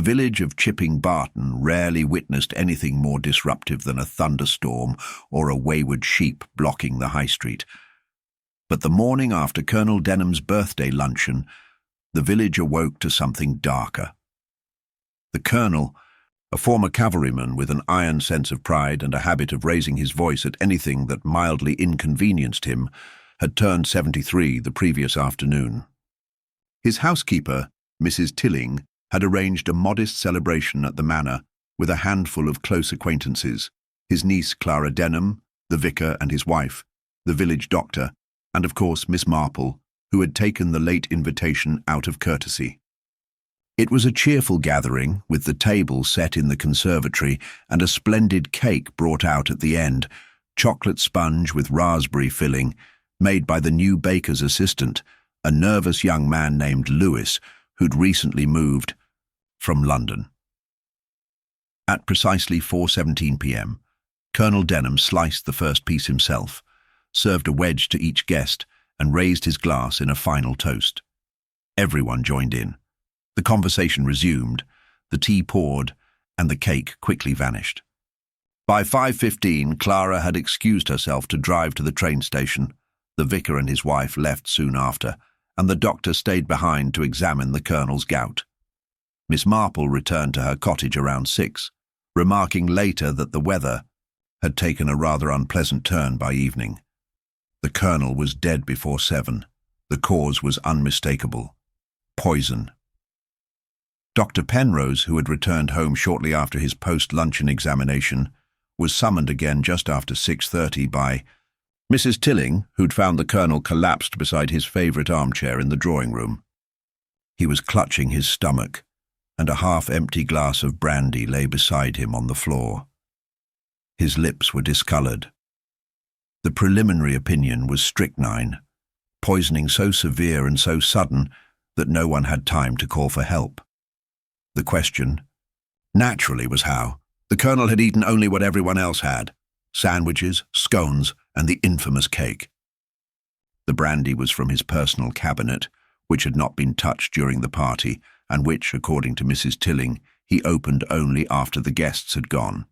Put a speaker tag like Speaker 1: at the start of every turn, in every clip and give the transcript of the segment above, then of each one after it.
Speaker 1: The village of Chipping Barton rarely witnessed anything more disruptive than a thunderstorm or a wayward sheep blocking the high street. But the morning after Colonel Denham's birthday luncheon, the village awoke to something darker. The colonel, a former cavalryman with an iron sense of pride and a habit of raising his voice at anything that mildly inconvenienced him, had turned 73 the previous afternoon. His housekeeper, Mrs. Tilling, had arranged a modest celebration at the manor with a handful of close acquaintances, his niece Clara Denham, the vicar and his wife, the village doctor, and of course Miss Marple, who had taken the late invitation out of courtesy. It was a cheerful gathering, with the table set in the conservatory and a splendid cake brought out at the end, chocolate sponge with raspberry filling, made by the new baker's assistant, a nervous young man named Lewis, who'd recently moved from London. At precisely 4:17 p.m., Colonel Denham sliced the first piece himself, served a wedge to each guest, and raised his glass in a final toast. Everyone joined in. The conversation resumed, the tea poured, and the cake quickly vanished. By 5:15, Clara had excused herself to drive to the train station. The vicar and his wife left soon after, and the doctor stayed behind to examine the colonel's gout. Miss Marple returned to her cottage around 6, remarking later that the weather had taken a rather unpleasant turn by evening. The colonel was dead before 7. The cause was unmistakable: poison. Dr. Penrose, who had returned home shortly after his post-luncheon examination, was summoned again just after 6:30 by Mrs. Tilling, who'd found the colonel collapsed beside his favourite armchair in the drawing-room. He was clutching his stomach, and a half-empty glass of brandy lay beside him on the floor. His lips were discoloured. The preliminary opinion was strychnine, poisoning so severe and so sudden that no one had time to call for help. The question, naturally, was how. The colonel had eaten only what everyone else had: sandwiches, scones, and the infamous cake. The brandy was from his personal cabinet, which had not been touched during the party, and which, according to Mrs. Tilling, he opened only after the guests had gone.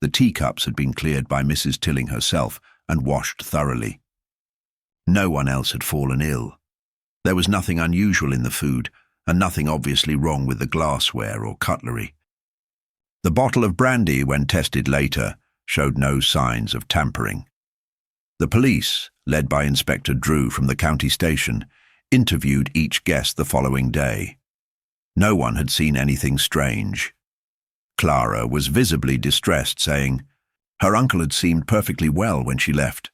Speaker 1: The teacups had been cleared by Mrs. Tilling herself and washed thoroughly. No one else had fallen ill. There was nothing unusual in the food, and nothing obviously wrong with the glassware or cutlery. The bottle of brandy, when tested later, showed no signs of tampering. The police, led by Inspector Drew from the county station, interviewed each guest the following day. No one had seen anything strange. Clara was visibly distressed, saying her uncle had seemed perfectly well when she left.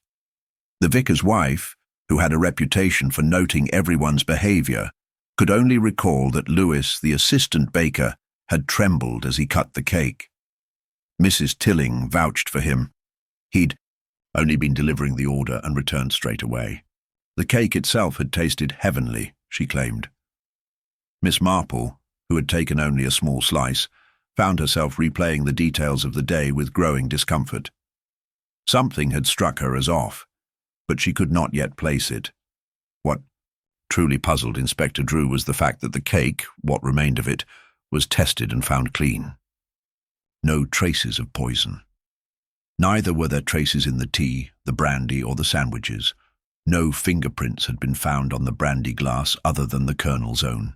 Speaker 1: The vicar's wife, who had a reputation for noting everyone's behaviour, could only recall that Lewis, the assistant baker, had trembled as he cut the cake. Mrs. Tilling vouched for him. He'd only been delivering the order and returned straight away. The cake itself had tasted heavenly, she claimed. Miss Marple, who had taken only a small slice, found herself replaying the details of the day with growing discomfort. Something had struck her as off, but she could not yet place it. What truly puzzled Inspector Drew was the fact that the cake, what remained of it, was tested and found clean. No traces of poison. Neither were there traces in the tea, the brandy, or the sandwiches. No fingerprints had been found on the brandy glass other than the colonel's own.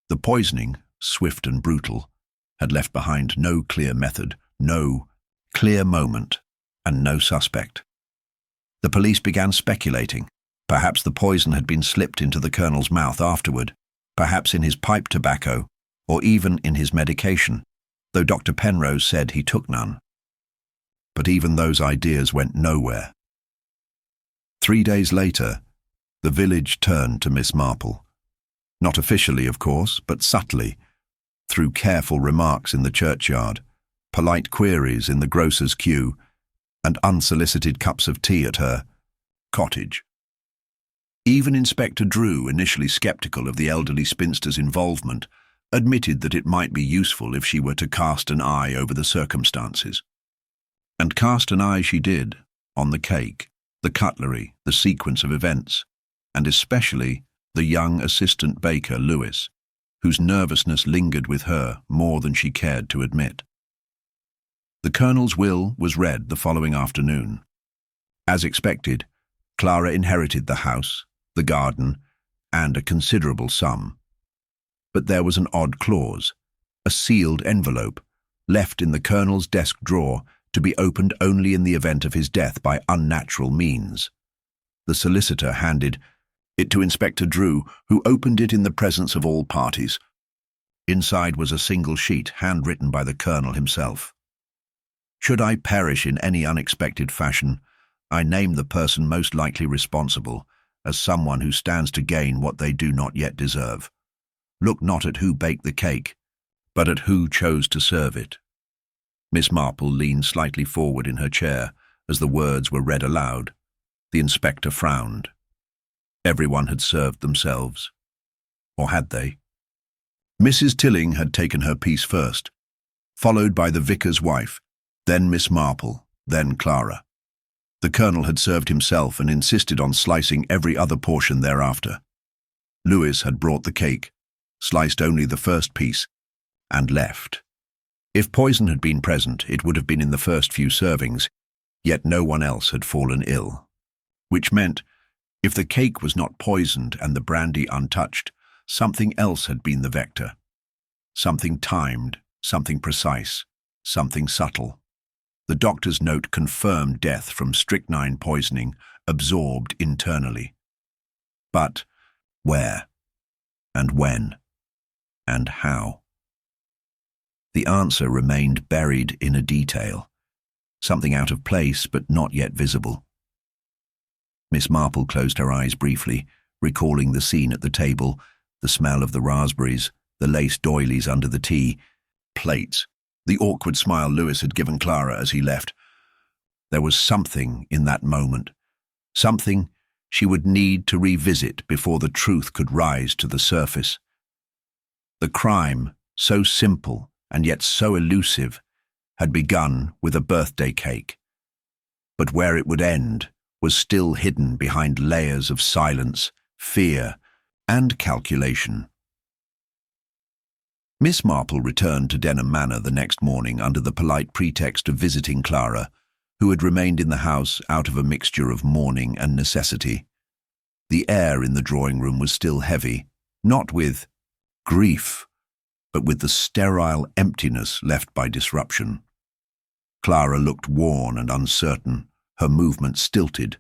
Speaker 1: The poisoning, swift and brutal, had left behind no clear method, no clear moment, and no suspect. The police began speculating. Perhaps the poison had been slipped into the colonel's mouth afterward, perhaps in his pipe tobacco, or even in his medication, though Dr. Penrose said he took none. But even those ideas went nowhere. 3 days later, the village turned to Miss Marple. Not officially, of course, but subtly, through careful remarks in the churchyard, polite queries in the grocer's queue, and unsolicited cups of tea at her cottage. Even Inspector Drew, initially sceptical of the elderly spinster's involvement, admitted that it might be useful if she were to cast an eye over the circumstances. And cast an eye she did, on the cake, the cutlery, the sequence of events, and especially the young assistant baker, Lewis. whose nervousness lingered with her more than she cared to admit. The Colonel's will was read the following afternoon. As expected, Clara inherited the house, the garden, and a considerable sum. But there was an odd clause, a sealed envelope, left in the Colonel's desk drawer to be opened only in the event of his death by unnatural means. The solicitor handed it to Inspector Drew, who opened it in the presence of all parties. Inside was a single sheet, handwritten by the Colonel himself. Should I perish in any unexpected fashion, I name the person most likely responsible as someone who stands to gain what they do not yet deserve. Look not at who baked the cake, but at who chose to serve it. Miss Marple leaned slightly forward in her chair as the words were read aloud. The inspector frowned. Everyone had served themselves. Or had they? Mrs. Tilling had taken her piece first, followed by the vicar's wife, then Miss Marple, then Clara. The Colonel had served himself and insisted on slicing every other portion thereafter. Lewis had brought the cake, sliced only the first piece, and left. If poison had been present, it would have been in the first few servings, yet no one else had fallen ill. Which meant, if the cake was not poisoned and the brandy untouched, something else had been the vector. Something timed, something precise, something subtle. The doctor's note confirmed death from strychnine poisoning, absorbed internally. But where? And when? And how? The answer remained buried in a detail, something out of place but not yet visible. Miss Marple closed her eyes briefly, recalling the scene at the table, the smell of the raspberries, the lace doilies under the tea, plates, the awkward smile Lewis had given Clara as he left. There was something in that moment, something she would need to revisit before the truth could rise to the surface. The crime, so simple and yet so elusive, had begun with a birthday cake. But where it would end was still hidden behind layers of silence, fear, and calculation. Miss Marple returned to Denham Manor the next morning under the polite pretext of visiting Clara, who had remained in the house out of a mixture of mourning and necessity. The air in the drawing-room was still heavy, not with grief, but with the sterile emptiness left by disruption. Clara looked worn and uncertain, her movements stilted,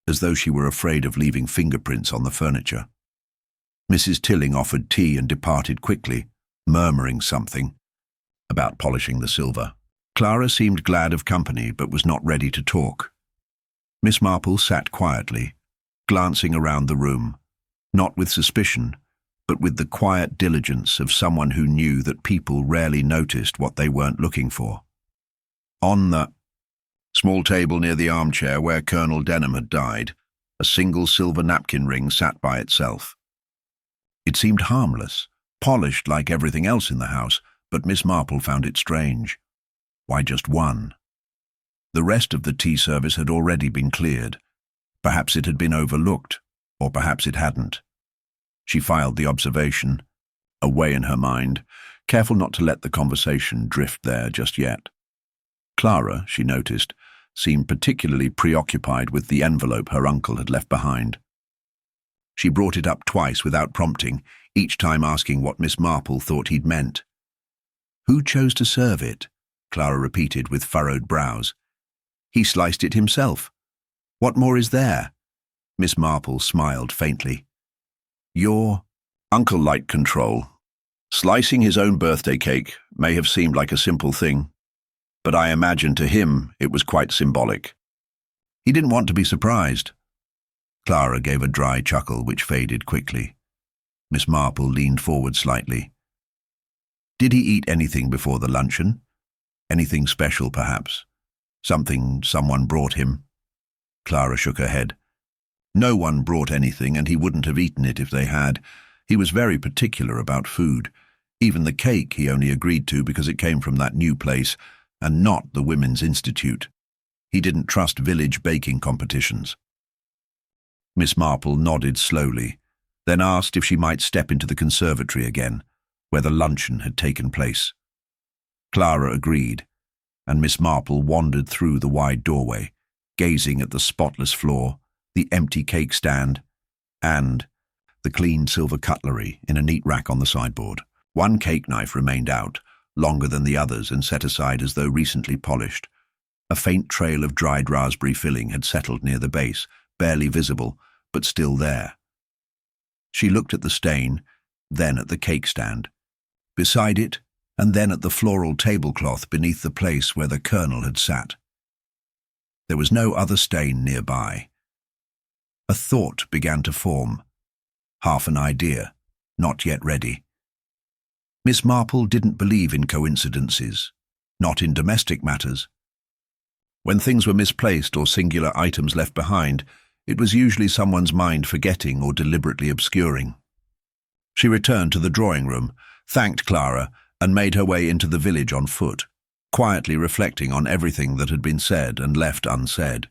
Speaker 1: as though she were afraid of leaving fingerprints on the furniture. Mrs. Tilling offered tea and departed quickly, murmuring something about polishing the silver. Clara seemed glad of company, but was not ready to talk. Miss Marple sat quietly, glancing around the room, not with suspicion, but with the quiet diligence of someone who knew that people rarely noticed what they weren't looking for. On the small table near the armchair where Colonel Denham had died, a single silver napkin ring sat by itself. It seemed harmless, polished like everything else in the house, but Miss Marple found it strange. Why just one? The rest of the tea service had already been cleared. Perhaps it had been overlooked, or perhaps it hadn't. She filed the observation away in her mind, careful not to let the conversation drift there just yet. Clara, she noticed, seemed particularly preoccupied with the envelope her uncle had left behind. She brought it up twice without prompting, each time asking what Miss Marple thought he'd meant. "Who chose to serve it?" Clara repeated with furrowed brows. "He sliced it himself. What more is there?" Miss Marple smiled faintly. "Your uncle liked control. Slicing his own birthday cake may have seemed like a simple thing, but I imagine to him it was quite symbolic. He didn't want to be surprised." Clara gave a dry chuckle which faded quickly. Miss Marple leaned forward slightly. "Did he eat anything before the luncheon? Anything special, perhaps? Something someone brought him?" Clara shook her head. "No one brought anything, and he wouldn't have eaten it if they had. He was very particular about food. Even the cake he only agreed to because it came from that new place, and not the Women's Institute. He didn't trust village baking competitions." Miss Marple nodded slowly, then asked if she might step into the conservatory again. where the luncheon had taken place. Clara agreed, and Miss Marple wandered through the wide doorway, gazing at the spotless floor, the empty cake stand, and the clean silver cutlery in a neat rack on the sideboard. One cake knife remained out, longer than the others and set aside as though recently polished. A faint trail of dried raspberry filling had settled near the base, barely visible, but still there. She looked at the stain, then at the cake stand. Beside it, and then at the floral tablecloth beneath the place where the Colonel had sat. There was no other stain nearby. A thought began to form. Half an idea, not yet ready. Miss Marple didn't believe in coincidences, not in domestic matters. When things were misplaced or singular items left behind, it was usually someone's mind forgetting or deliberately obscuring. She returned to the drawing room, thanked Clara, and made her way into the village on foot, quietly reflecting on everything that had been said and left unsaid.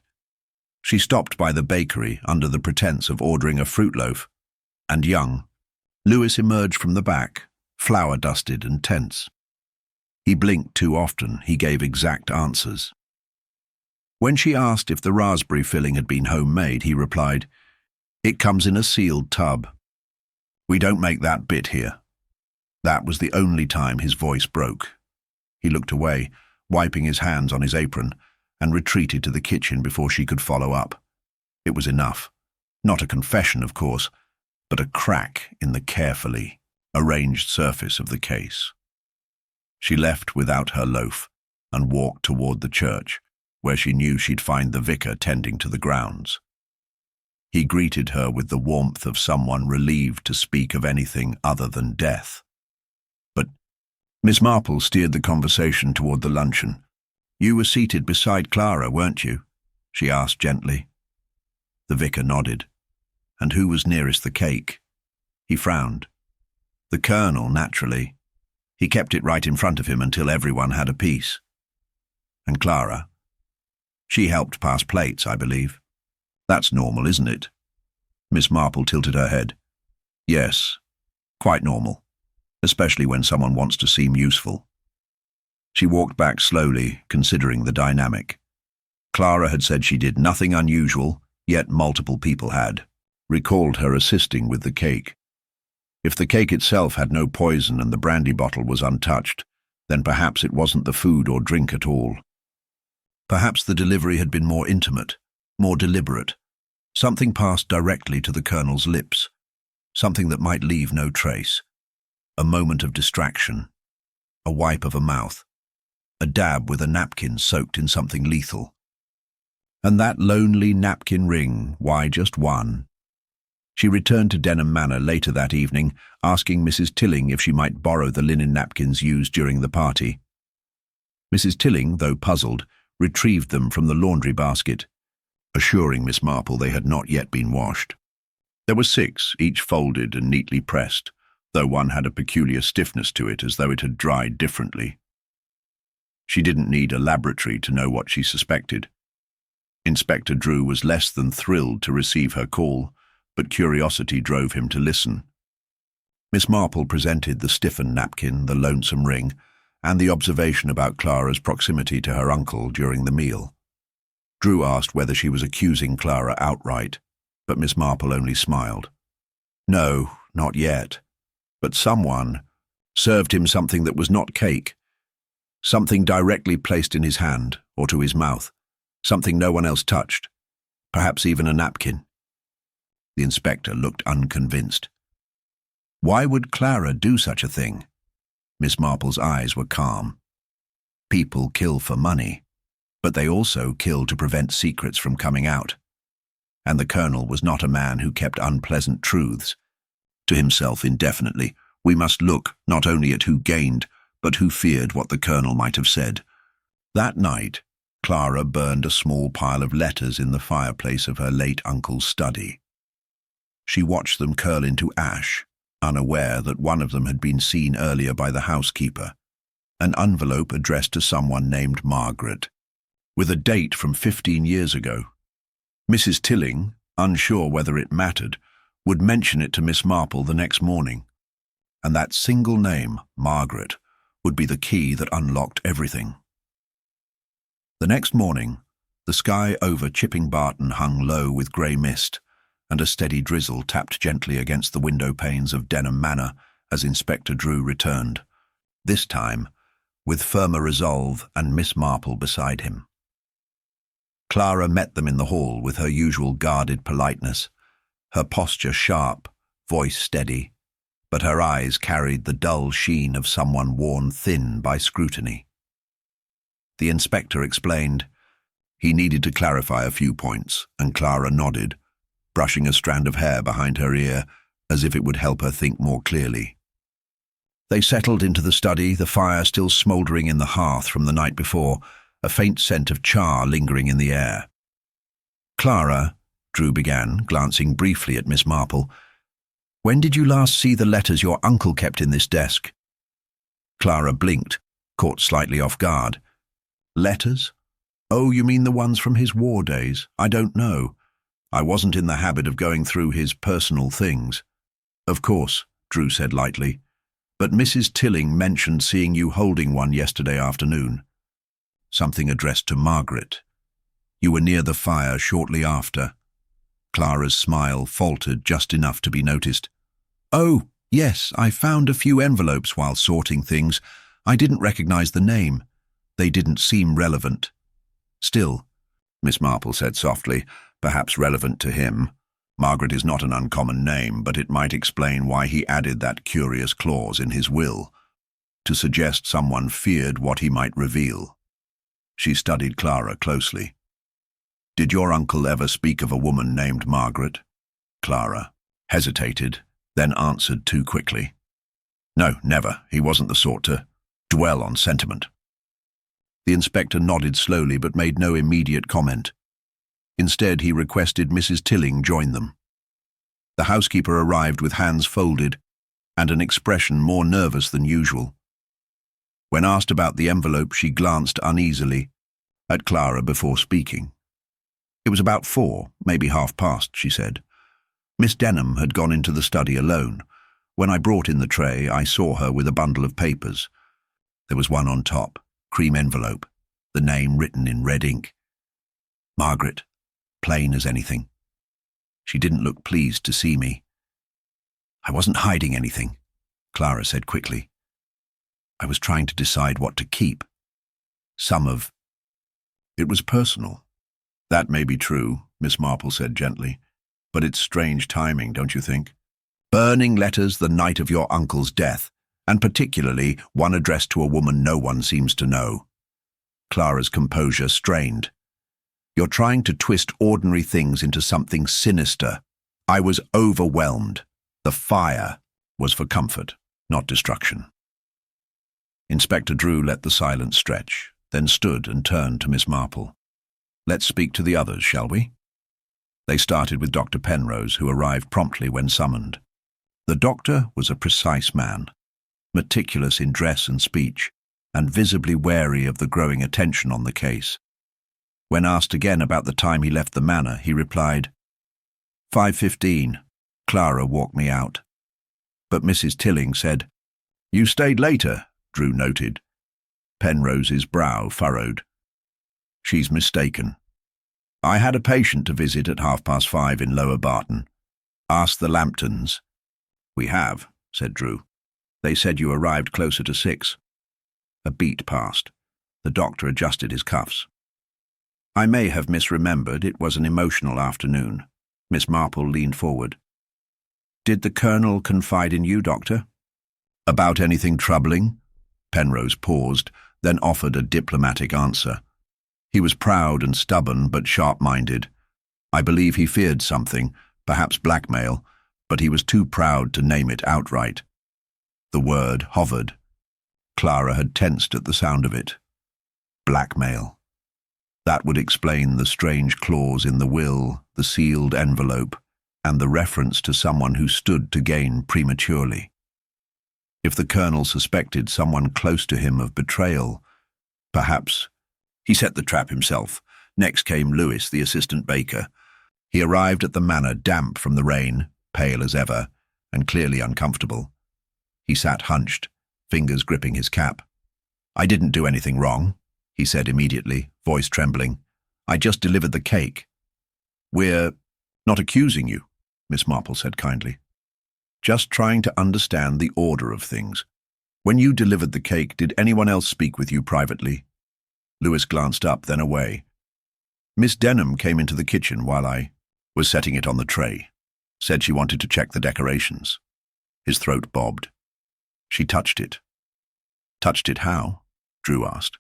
Speaker 1: She stopped by the bakery under the pretense of ordering a fruit loaf, and young Lewis emerged from the back, flour-dusted and tense. He blinked too often, he gave exact answers. When she asked if the raspberry filling had been homemade, he replied, "It comes in a sealed tub. We don't make that bit here." That was the only time his voice broke. He looked away, wiping his hands on his apron, and retreated to the kitchen before she could follow up. It was enough. Not a confession, of course, but a crack in the carefully arranged surface of the case. She left without her loaf and walked toward the church, where she knew she'd find the vicar tending to the grounds. He greeted her with the warmth of someone relieved to speak of anything other than death. But Miss Marple steered the conversation toward the luncheon. "You were seated beside Clara, weren't you?" she asked gently. The vicar nodded. "And who was nearest the cake?" He frowned. "The Colonel, naturally. He kept it right in front of him until everyone had a piece." "And Clara?" "She helped pass plates, I believe." "That's normal, isn't it?" Miss Marple tilted her head. "Yes, quite normal, especially when someone wants to seem useful." She walked back slowly, considering the dynamic. Clara had said she did nothing unusual, yet multiple people had. Recalled her assisting with the cake. If the cake itself had no poison and the brandy bottle was untouched, then perhaps it wasn't the food or drink at all. Perhaps the delivery had been more intimate, more deliberate. Something passed directly to the Colonel's lips, something that might leave no trace. A moment of distraction, a wipe of a mouth, a dab with a napkin soaked in something lethal. And that lonely napkin ring, why just one? She returned to Denham Manor later that evening, asking Mrs. Tilling if she might borrow the linen napkins used during the party. Mrs. Tilling, though puzzled, retrieved them from the laundry basket, assuring Miss Marple they had not yet been washed. There were 6, each folded and neatly pressed, though one had a peculiar stiffness to it as though it had dried differently. She didn't need a laboratory to know what she suspected. Inspector Drew was less than thrilled to receive her call, but curiosity drove him to listen. Miss Marple presented the stiffened napkin, the lonesome ring, and the observation about Clara's proximity to her uncle during the meal. Drew asked whether she was accusing Clara outright, but Miss Marple only smiled. No, not yet. But someone served him something that was not cake, something directly placed in his hand or to his mouth, something no one else touched, perhaps even a napkin. The inspector looked unconvinced. Why would Clara do such a thing? Miss Marple's eyes were calm. People kill for money, but they also kill to prevent secrets from coming out. And the Colonel was not a man who kept unpleasant truths to himself indefinitely. We must look not only at who gained, but who feared what the Colonel might have said. That night, Clara burned a small pile of letters in the fireplace of her late uncle's study. She watched them curl into ash, unaware that one of them had been seen earlier by the housekeeper, an envelope addressed to someone named Margaret, with a date from 15 years ago. Mrs. Tilling, unsure whether it mattered, would mention it to Miss Marple the next morning. and that single name, Margaret, would be the key that unlocked everything. The next morning, the sky over Chipping Barton hung low with grey mist, and a steady drizzle tapped gently against the window panes of Denham Manor as Inspector Drew returned, this time with firmer resolve and Miss Marple beside him. Clara met them in the hall with her usual guarded politeness, her posture sharp, voice steady, but her eyes carried the dull sheen of someone worn thin by scrutiny. The inspector explained. He needed to clarify a few points, and Clara nodded, brushing a strand of hair behind her ear, as if it would help her think more clearly. They settled into the study, the fire still smouldering in the hearth from the night before, a faint scent of char lingering in the air. "Clara," Drew began, glancing briefly at Miss Marple, "when did you last see the letters your uncle kept in this desk?" Clara blinked, caught slightly off guard. "Letters? Oh, you mean the ones from his war days? I don't know. I wasn't in the habit of going through his personal things." "Of course," Drew said lightly, "but Mrs. Tilling mentioned seeing you holding one yesterday afternoon. Something addressed to Margaret. You were near the fire shortly after." Clara's smile faltered just enough to be noticed. "Oh, yes, I found a few envelopes while sorting things. I didn't recognize the name. They didn't seem relevant." "Still," Miss Marple said softly, "perhaps relevant to him. Margaret is not an uncommon name, but it might explain why he added that curious clause in his will, to suggest someone feared what he might reveal." She studied Clara closely. "Did your uncle ever speak of a woman named Margaret?" Clara hesitated, then answered too quickly. "No, never. He wasn't the sort to dwell on sentiment." The inspector nodded slowly but made no immediate comment. Instead, he requested Mrs. Tilling join them. The housekeeper arrived with hands folded and an expression more nervous than usual. When asked about the envelope, she glanced uneasily at Clara before speaking. "It was about 4, maybe past, she said. "Miss Denham had gone into the study alone. When I brought in the tray, I saw her with a bundle of papers. There was one on top, cream envelope, the name written in red ink. Margaret, plain as anything. She didn't look pleased to see me." "I wasn't hiding anything," Clara said quickly. "I was trying to decide what to keep. It was personal." "That may be true," Miss Marple said gently, "but it's strange timing, don't you think? Burning letters the night of your uncle's death, and particularly one addressed to a woman no one seems to know." Clara's composure strained. "You're trying to twist ordinary things into something sinister. I was overwhelmed. The fire was for comfort, not destruction." Inspector Drew let the silence stretch, then stood and turned to Miss Marple. "Let's speak to the others, shall we?" They started with Dr. Penrose, who arrived promptly when summoned. The doctor was a precise man, meticulous in dress and speech, and visibly wary of the growing attention on the case. When asked again about the time he left the manor, he replied, 5:15. Clara walked me out. But Mrs. Tilling said, "You stayed later," Drew noted. Penrose's brow furrowed. "She's mistaken. I had a patient to visit at 5:30 in Lower Barton. Ask the Lamptons." "We have," said Drew. "They said you arrived closer to 6. A beat passed. The doctor adjusted his cuffs. "I may have misremembered. It was an emotional afternoon." Miss Marple leaned forward. "Did the Colonel confide in you, Doctor?" "About anything troubling?" Penrose paused, then offered a diplomatic answer. He was proud and stubborn, but sharp-minded. I believe he feared something, perhaps blackmail, but he was too proud to name it outright. The word hovered. Clara had tensed at the sound of it. Blackmail. That would explain the strange clause in the will, the sealed envelope, and the reference to someone who stood to gain prematurely. If the Colonel suspected someone close to him of betrayal, perhaps he set the trap himself. Next came Lewis, the assistant baker. He arrived at the manor damp from the rain, pale as ever, and clearly uncomfortable. He sat hunched, fingers gripping his cap. "I didn't do anything wrong," he said immediately, voice trembling. "I just delivered the cake." "We're not accusing you," Miss Marple said kindly. "Just trying to understand the order of things. When you delivered the cake, did anyone else speak with you privately?" Lewis glanced up, then away. "Miss Denham came into the kitchen while I was setting it on the tray. Said she wanted to check the decorations." His throat bobbed. "She touched it." "Touched it how?" Drew asked.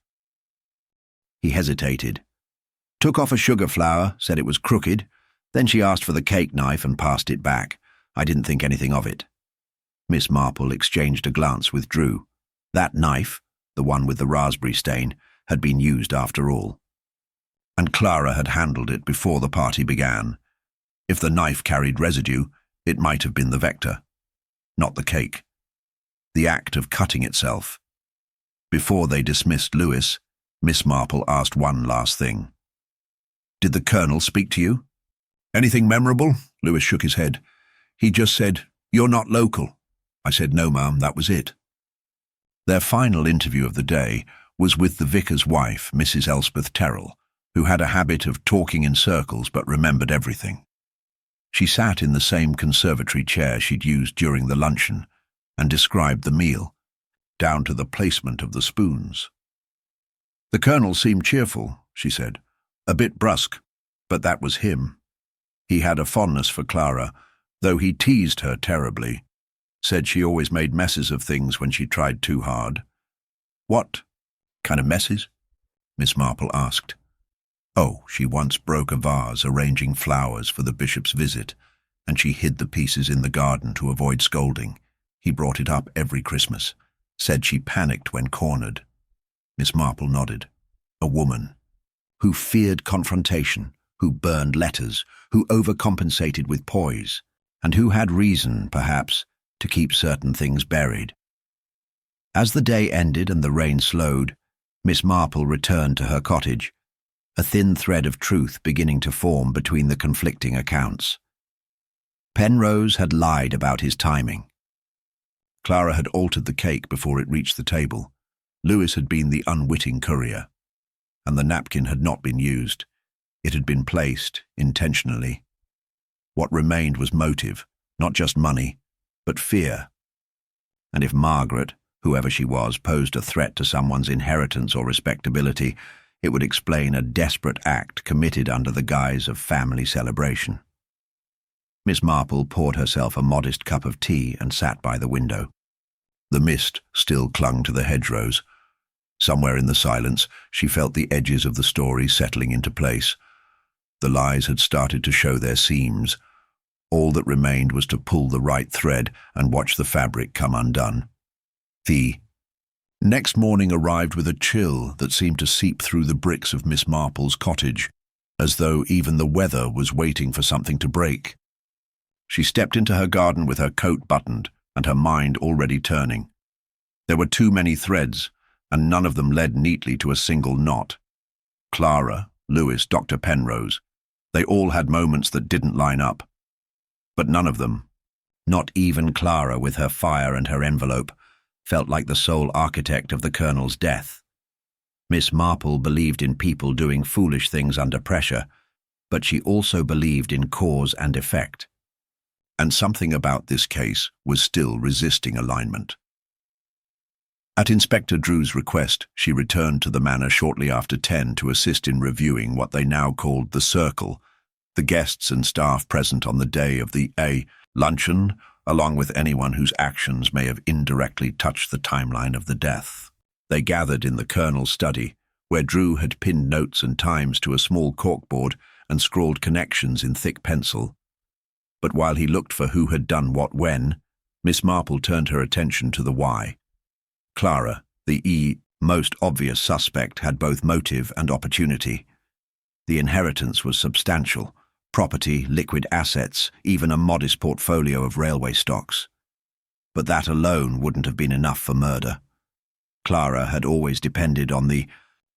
Speaker 1: He hesitated. "Took off a sugar flower, said it was crooked. Then she asked for the cake knife and passed it back. I didn't think anything of it." Miss Marple exchanged a glance with Drew. That knife, the one with the raspberry stain, had been used after all. And Clara had handled it before the party began. If the knife carried residue, it might have been the vector, not the cake. The act of cutting itself. Before they dismissed Lewis, Miss Marple asked one last thing. "Did the Colonel speak to you?" "Anything memorable?" Lewis shook his head. "He just said, 'You're not local.' I said, 'No, ma'am,' that was it." Their final interview of the day was with the vicar's wife, Mrs. Elspeth Terrell, who had a habit of talking in circles but remembered everything. She sat in the same conservatory chair she'd used during the luncheon and described the meal, down to the placement of the spoons. "The Colonel seemed cheerful," she said. "A bit brusque, but that was him. He had a fondness for Clara, though he teased her terribly. Said she always made messes of things when she tried too hard." "What kind of messes?" Miss Marple asked. "Oh, she once broke a vase arranging flowers for the bishop's visit, and she hid the pieces in the garden to avoid scolding. He brought it up every Christmas. Said she panicked when cornered." Miss Marple nodded. "A woman who feared confrontation, who burned letters, who overcompensated with poise, and who had reason, perhaps, to keep certain things buried." As the day ended and the rain slowed, Miss Marple returned to her cottage, a thin thread of truth beginning to form between the conflicting accounts. Penrose had lied about his timing. Clara had altered the cake before it reached the table. Lewis had been the unwitting courier. And the napkin had not been used. It had been placed, intentionally. What remained was motive, not just money, but fear. And if Margaret, whoever she was, posed a threat to someone's inheritance or respectability, it would explain a desperate act committed under the guise of family celebration. Miss Marple poured herself a modest cup of tea and sat by the window. The mist still clung to the hedgerows. Somewhere in the silence, she felt the edges of the story settling into place. The lies had started to show their seams. All that remained was to pull the right thread and watch the fabric come undone. The next morning arrived with a chill that seemed to seep through the bricks of Miss Marple's cottage, as though even the weather was waiting for something to break. She stepped into her garden with her coat buttoned and her mind already turning. There were too many threads, and none of them led neatly to a single knot. Clara, Lewis, Dr. Penrose, they all had moments that didn't line up. But none of them, not even Clara with her fire and her envelope, felt like the sole architect of the Colonel's death. Miss Marple believed in people doing foolish things under pressure, but she also believed in cause and effect. And something about this case was still resisting alignment. At Inspector Drew's request, she returned to the manor shortly after 10 to assist in reviewing what they now called the Circle, the guests and staff present on the day of the luncheon, along with anyone whose actions may have indirectly touched the timeline of the death. They gathered in the Colonel's study, where Drew had pinned notes and times to a small corkboard and scrawled connections in thick pencil. But while he looked for who had done what when, Miss Marple turned her attention to the why. Clara, the most obvious suspect, had both motive and opportunity. The inheritance was substantial: property, liquid assets, even a modest portfolio of railway stocks. But that alone wouldn't have been enough for murder. Clara had always depended on the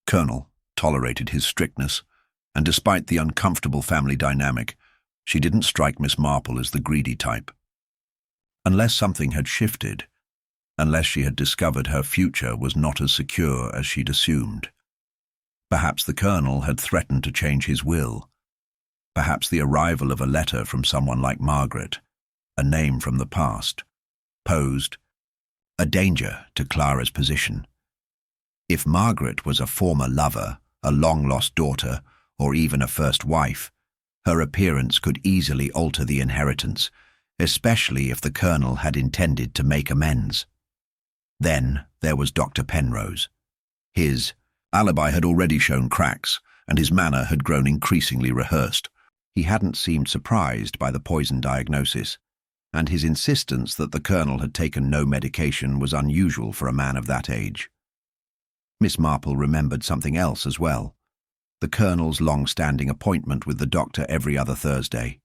Speaker 1: Colonel, tolerated his strictness, and despite the uncomfortable family dynamic, she didn't strike Miss Marple as the greedy type. Unless something had shifted, unless she had discovered her future was not as secure as she'd assumed. Perhaps the Colonel had threatened to change his will. Perhaps the arrival of a letter from someone like Margaret, a name from the past, posed a danger to Clara's position. If Margaret was a former lover, a long-lost daughter, or even a first wife, her appearance could easily alter the inheritance, especially if the Colonel had intended to make amends. Then there was Dr. Penrose. His alibi had already shown cracks, and his manner had grown increasingly rehearsed. He hadn't seemed surprised by the poison diagnosis, and his insistence that the Colonel had taken no medication was unusual for a man of that age. Miss Marple remembered something else as well: the Colonel's long-standing appointment with the doctor every other Thursday.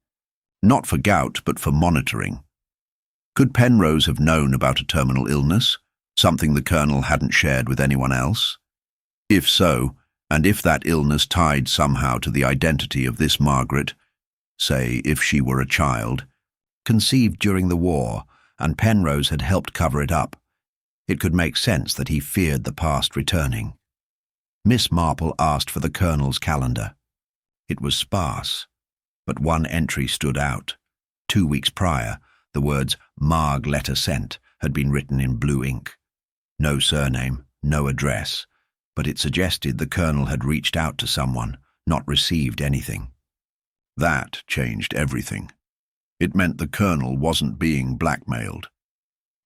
Speaker 1: Not for gout, but for monitoring. Could Penrose have known about a terminal illness, something the Colonel hadn't shared with anyone else? If so, and if that illness tied somehow to the identity of this Margaret, say if she were a child, conceived during the war, and Penrose had helped cover it up, it could make sense that he feared the past returning. Miss Marple asked for the Colonel's calendar. It was sparse, but one entry stood out. 2 weeks prior, the words "Marg letter sent" had been written in blue ink. No surname, no address, but it suggested the Colonel had reached out to someone, not received anything. That changed everything. It meant the Colonel wasn't being blackmailed.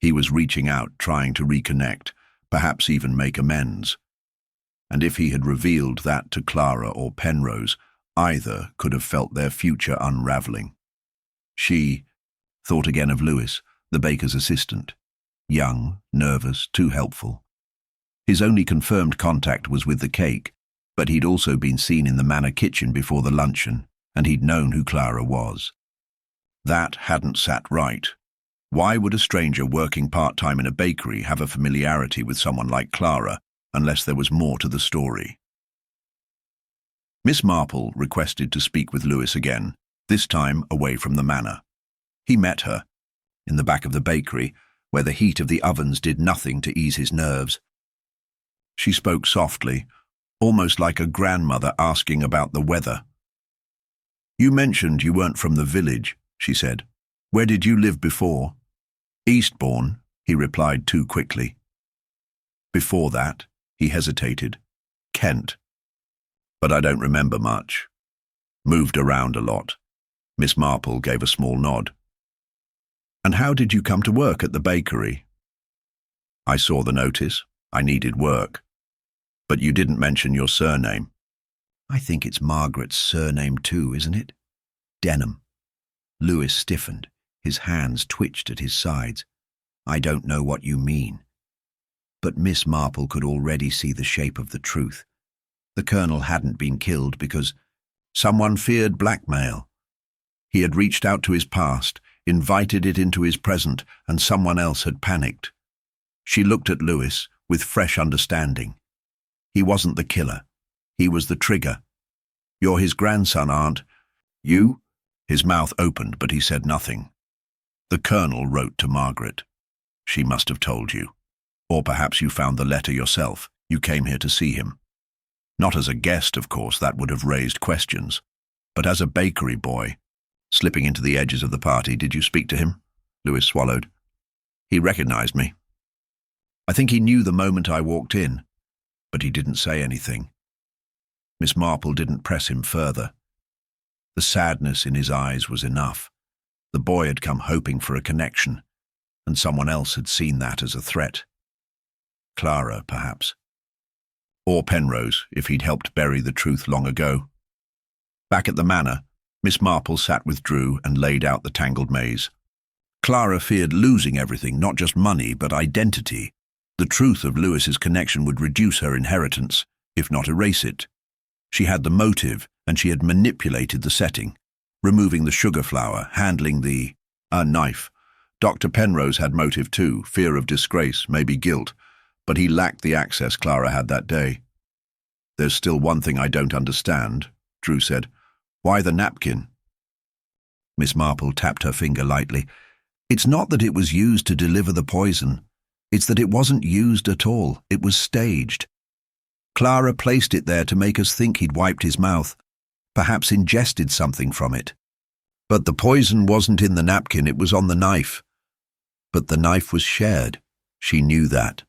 Speaker 1: He was reaching out, trying to reconnect, perhaps even make amends. And if he had revealed that to Clara or Penrose, either could have felt their future unraveling. She thought again of Lewis, the baker's assistant. Young, nervous, too helpful. His only confirmed contact was with the cake, but he'd also been seen in the manor kitchen before the luncheon, and he'd known who Clara was. That hadn't sat right. Why would a stranger working part-time in a bakery have a familiarity with someone like Clara, unless there was more to the story? Miss Marple requested to speak with Lewis again, this time away from the manor. He met her, in the back of the bakery, where the heat of the ovens did nothing to ease his nerves. She spoke softly, almost like a grandmother asking about the weather. "You mentioned you weren't from the village," she said. "Where did you live before?" "Eastbourne," he replied too quickly. "Before that," he hesitated. "Kent. But I don't remember much. Moved around a lot." Miss Marple gave a small nod. "And how did you come to work at the bakery?" "I saw the notice. I needed work. But you didn't mention your surname." "I think it's Margaret's surname too, isn't it? Denham." Lewis stiffened. His hands twitched at his sides. "I don't know what you mean." But Miss Marple could already see the shape of the truth. The Colonel hadn't been killed because someone feared blackmail. He had reached out to his past, invited it into his present, and someone else had panicked. She looked at Lewis with fresh understanding. He wasn't the killer. He was the trigger. "You're his grandson, aren't you?" His mouth opened, but he said nothing. "The Colonel wrote to Margaret. She must have told you. Or perhaps you found the letter yourself. You came here to see him. Not as a guest, of course, that would have raised questions. But as a bakery boy, slipping into the edges of the party, did you speak to him?" Lewis swallowed. "He recognized me. I think he knew the moment I walked in, but he didn't say anything." Miss Marple didn't press him further. The sadness in his eyes was enough. The boy had come hoping for a connection, and someone else had seen that as a threat. Clara, perhaps. Or Penrose, if he'd helped bury the truth long ago. Back at the manor, Miss Marple sat with Drew and laid out the tangled maze. Clara feared losing everything, not just money, but identity. The truth of Lewis's connection would reduce her inheritance, if not erase it. She had the motive, and she had manipulated the setting, removing the sugar flour, handling the knife. Dr. Penrose had motive too, fear of disgrace, maybe guilt, but he lacked the access Clara had that day. "There's still one thing I don't understand," Drew said. "Why the napkin?" Miss Marple tapped her finger lightly. "It's not that it was used to deliver the poison. It's that it wasn't used at all. It was staged. Clara placed it there to make us think he'd wiped his mouth, perhaps ingested something from it. But the poison wasn't in the napkin, it was on the knife. But the knife was shared. She knew that.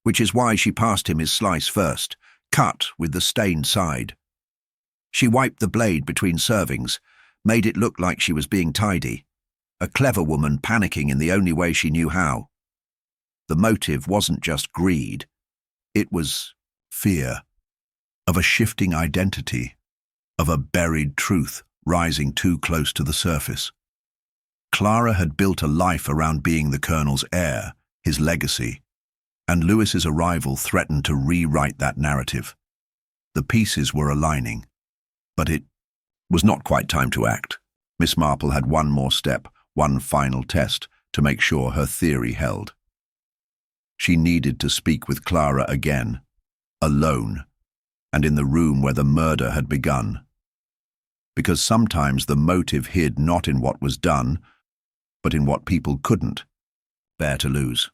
Speaker 1: Which is why she passed him his slice first, cut with the stained side. She wiped the blade between servings, made it look like she was being tidy. A clever woman panicking in the only way she knew how. The motive wasn't just greed. It was fear of a shifting identity, of a buried truth rising too close to the surface. Clara had built a life around being the Colonel's heir, his legacy, and Lewis's arrival threatened to rewrite that narrative. The pieces were aligning, but it was not quite time to act. Miss Marple had one more step, one final test, to make sure her theory held. She needed to speak with Clara again, alone, and in the room where the murder had begun. Because sometimes the motive hid not in what was done, but in what people couldn't bear to lose.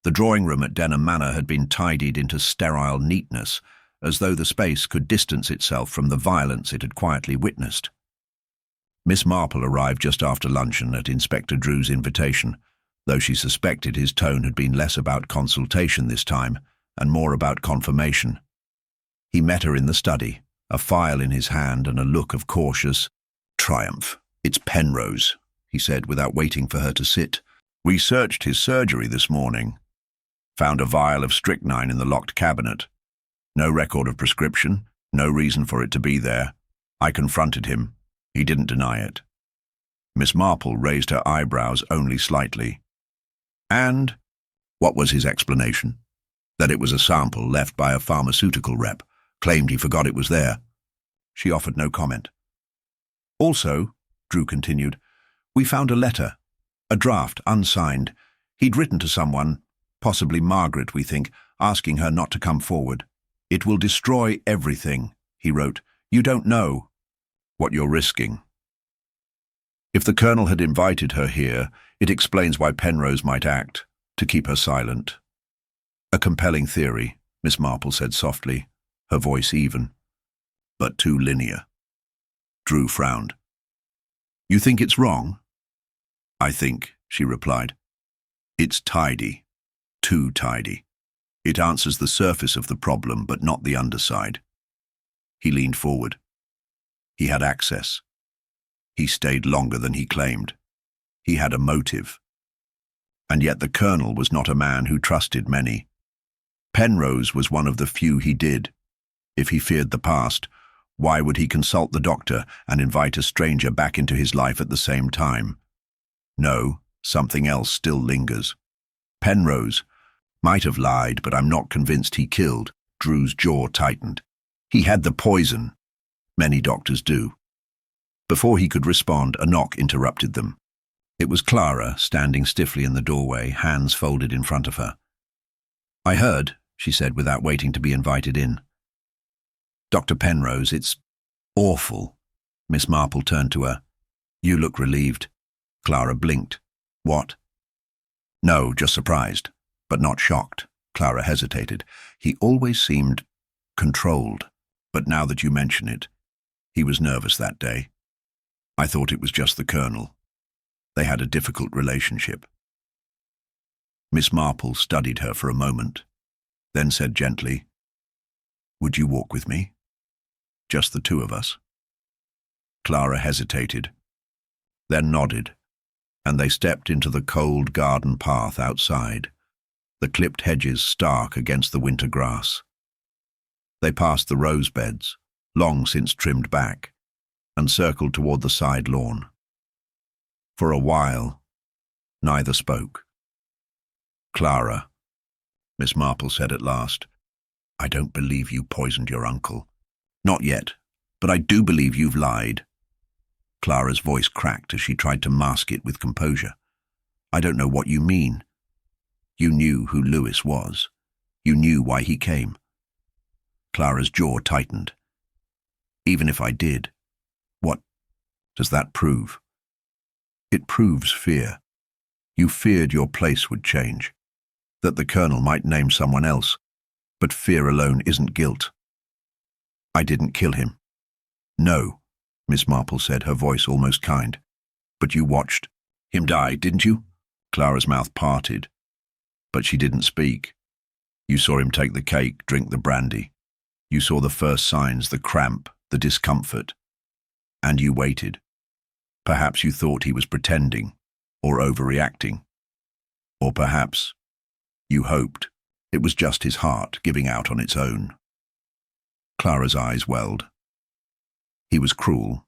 Speaker 1: The drawing room at Denham Manor had been tidied into sterile neatness, as though the space could distance itself from the violence it had quietly witnessed. Miss Marple arrived just after luncheon at Inspector Drew's invitation, though she suspected his tone had been less about consultation this time and more about confirmation. He met her in the study, a file in his hand and a look of cautious triumph. "It's Penrose," he said without waiting for her to sit. "We searched his surgery this morning. Found a vial of strychnine in the locked cabinet. No record of prescription, no reason for it to be there. I confronted him. He didn't deny it." Miss Marple raised her eyebrows only slightly. "And what was his explanation?" "That it was a sample left by a pharmaceutical rep. Claimed he forgot it was there." She offered no comment. "Also," Drew continued, "we found a letter, a draft, unsigned. He'd written to someone, possibly Margaret, we think, asking her not to come forward. 'It will destroy everything,' he wrote. 'You don't know what you're risking.' If the Colonel had invited her here, it explains why Penrose might act, to keep her silent." "A compelling theory," Miss Marple said softly, her voice even, but too linear. Drew frowned. "You think it's wrong?" "I think," she replied, "it's tidy, too tidy. It answers the surface of the problem, but not the underside." He leaned forward. He had access. He stayed longer than he claimed. He had a motive. And yet the Colonel was not a man who trusted many. Penrose was one of the few he did. If he feared the past, why would he consult the doctor and invite a stranger back into his life at the same time? No, something else still lingers. Penrose might have lied, but I'm not convinced he killed. Drew's jaw tightened. He had the poison. Many doctors do. Before he could respond, a knock interrupted them. It was Clara, standing stiffly in the doorway, hands folded in front of her. "I heard," she said without waiting to be invited in. "Dr. Penrose, it's awful." Miss Marple turned to her. "You look relieved." Clara blinked. "What?" "No, just surprised, but not shocked." Clara hesitated. "He always seemed controlled, but now that you mention it, he was nervous that day. I thought it was just the Colonel. They had a difficult relationship." Miss Marple studied her for a moment, then said gently, "Would you walk with me? Just the two of us?" Clara hesitated, then nodded, and they stepped into the cold garden path outside, the clipped hedges stark against the winter grass. They passed the rose beds, long since trimmed back, and circled toward the side lawn. For a while, neither spoke. "Clara," Miss Marple said at last, "I don't believe you poisoned your uncle. Not yet, but I do believe you've lied." Clara's voice cracked as she tried to mask it with composure. "I don't know what you mean. You knew who Lewis was. You knew why he came." Clara's jaw tightened. "Even if I did, what does that prove?" "It proves fear. You feared your place would change, that the colonel might name someone else, but fear alone isn't guilt. I didn't kill him. No, Miss Marple said, her voice almost kind. But you watched him die, didn't you? Clara's mouth parted, but she didn't speak. You saw him take the cake, drink the brandy. You saw the first signs, the cramp, the discomfort. And you waited. Perhaps you thought he was pretending, or overreacting. Or perhaps you hoped it was just his heart giving out on its own. Clara's eyes welled. He was cruel.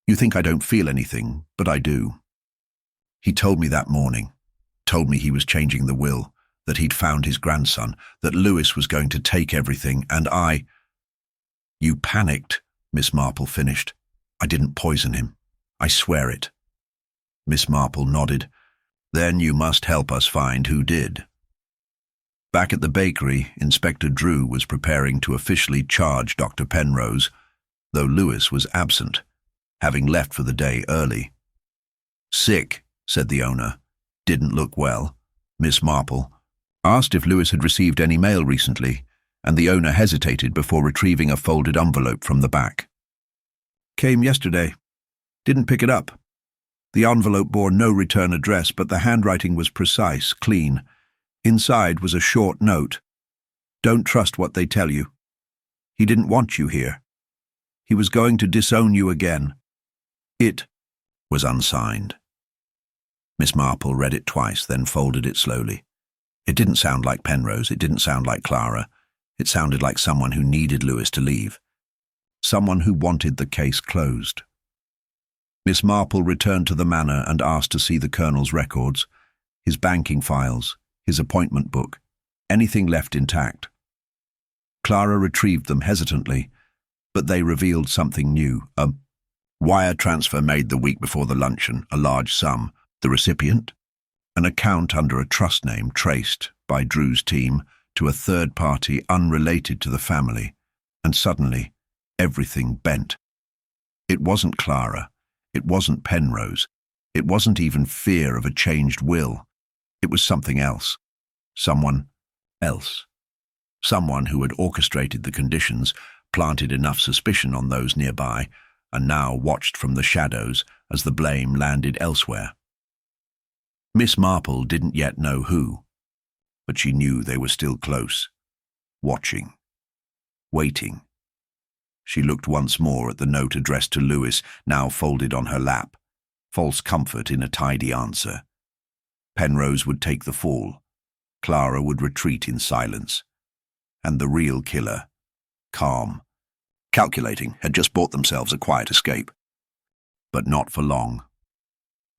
Speaker 1: You think I don't feel anything, but I do. He told me that morning, told me he was changing the will, that he'd found his grandson, that Lewis was going to take everything, and I— You panicked, Miss Marple finished. I didn't poison him. I swear it. Miss Marple nodded. Then you must help us find who did. Back at the bakery, Inspector Drew was preparing to officially charge Dr. Penrose, though Lewis was absent, having left for the day early. Sick, said the owner. Didn't look well. Miss Marple asked if Lewis had received any mail recently, and the owner hesitated before retrieving a folded envelope from the back. Came yesterday. Didn't pick it up. The envelope bore no return address, but the handwriting was precise, clean. Inside was a short note. Don't trust what they tell you. He didn't want you here. He was going to disown you again. It was unsigned. Miss Marple read it twice, then folded it slowly. It didn't sound like Penrose, it didn't sound like Clara. It sounded like someone who needed Lewis to leave. Someone who wanted the case closed. Miss Marple returned to the manor and asked to see the colonel's records, his banking files, his appointment book, anything left intact. Clara retrieved them hesitantly, but they revealed something new. A wire transfer made the week before the luncheon, a large sum. The recipient? An account under a trust name traced by Drew's team to a third party unrelated to the family, and suddenly everything bent. It wasn't Clara. It wasn't Penrose. It wasn't even fear of a changed will. It was something else. Someone else. Someone who had orchestrated the conditions, planted enough suspicion on those nearby, and now watched from the shadows as the blame landed elsewhere. Miss Marple didn't yet know who, but she knew they were still close, watching, waiting. She looked once more at the note addressed to Lewis, now folded on her lap, false comfort in a tidy answer. Penrose would take the fall. Clara would retreat in silence. And the real killer, calm, calculating, had just bought themselves a quiet escape. But not for long.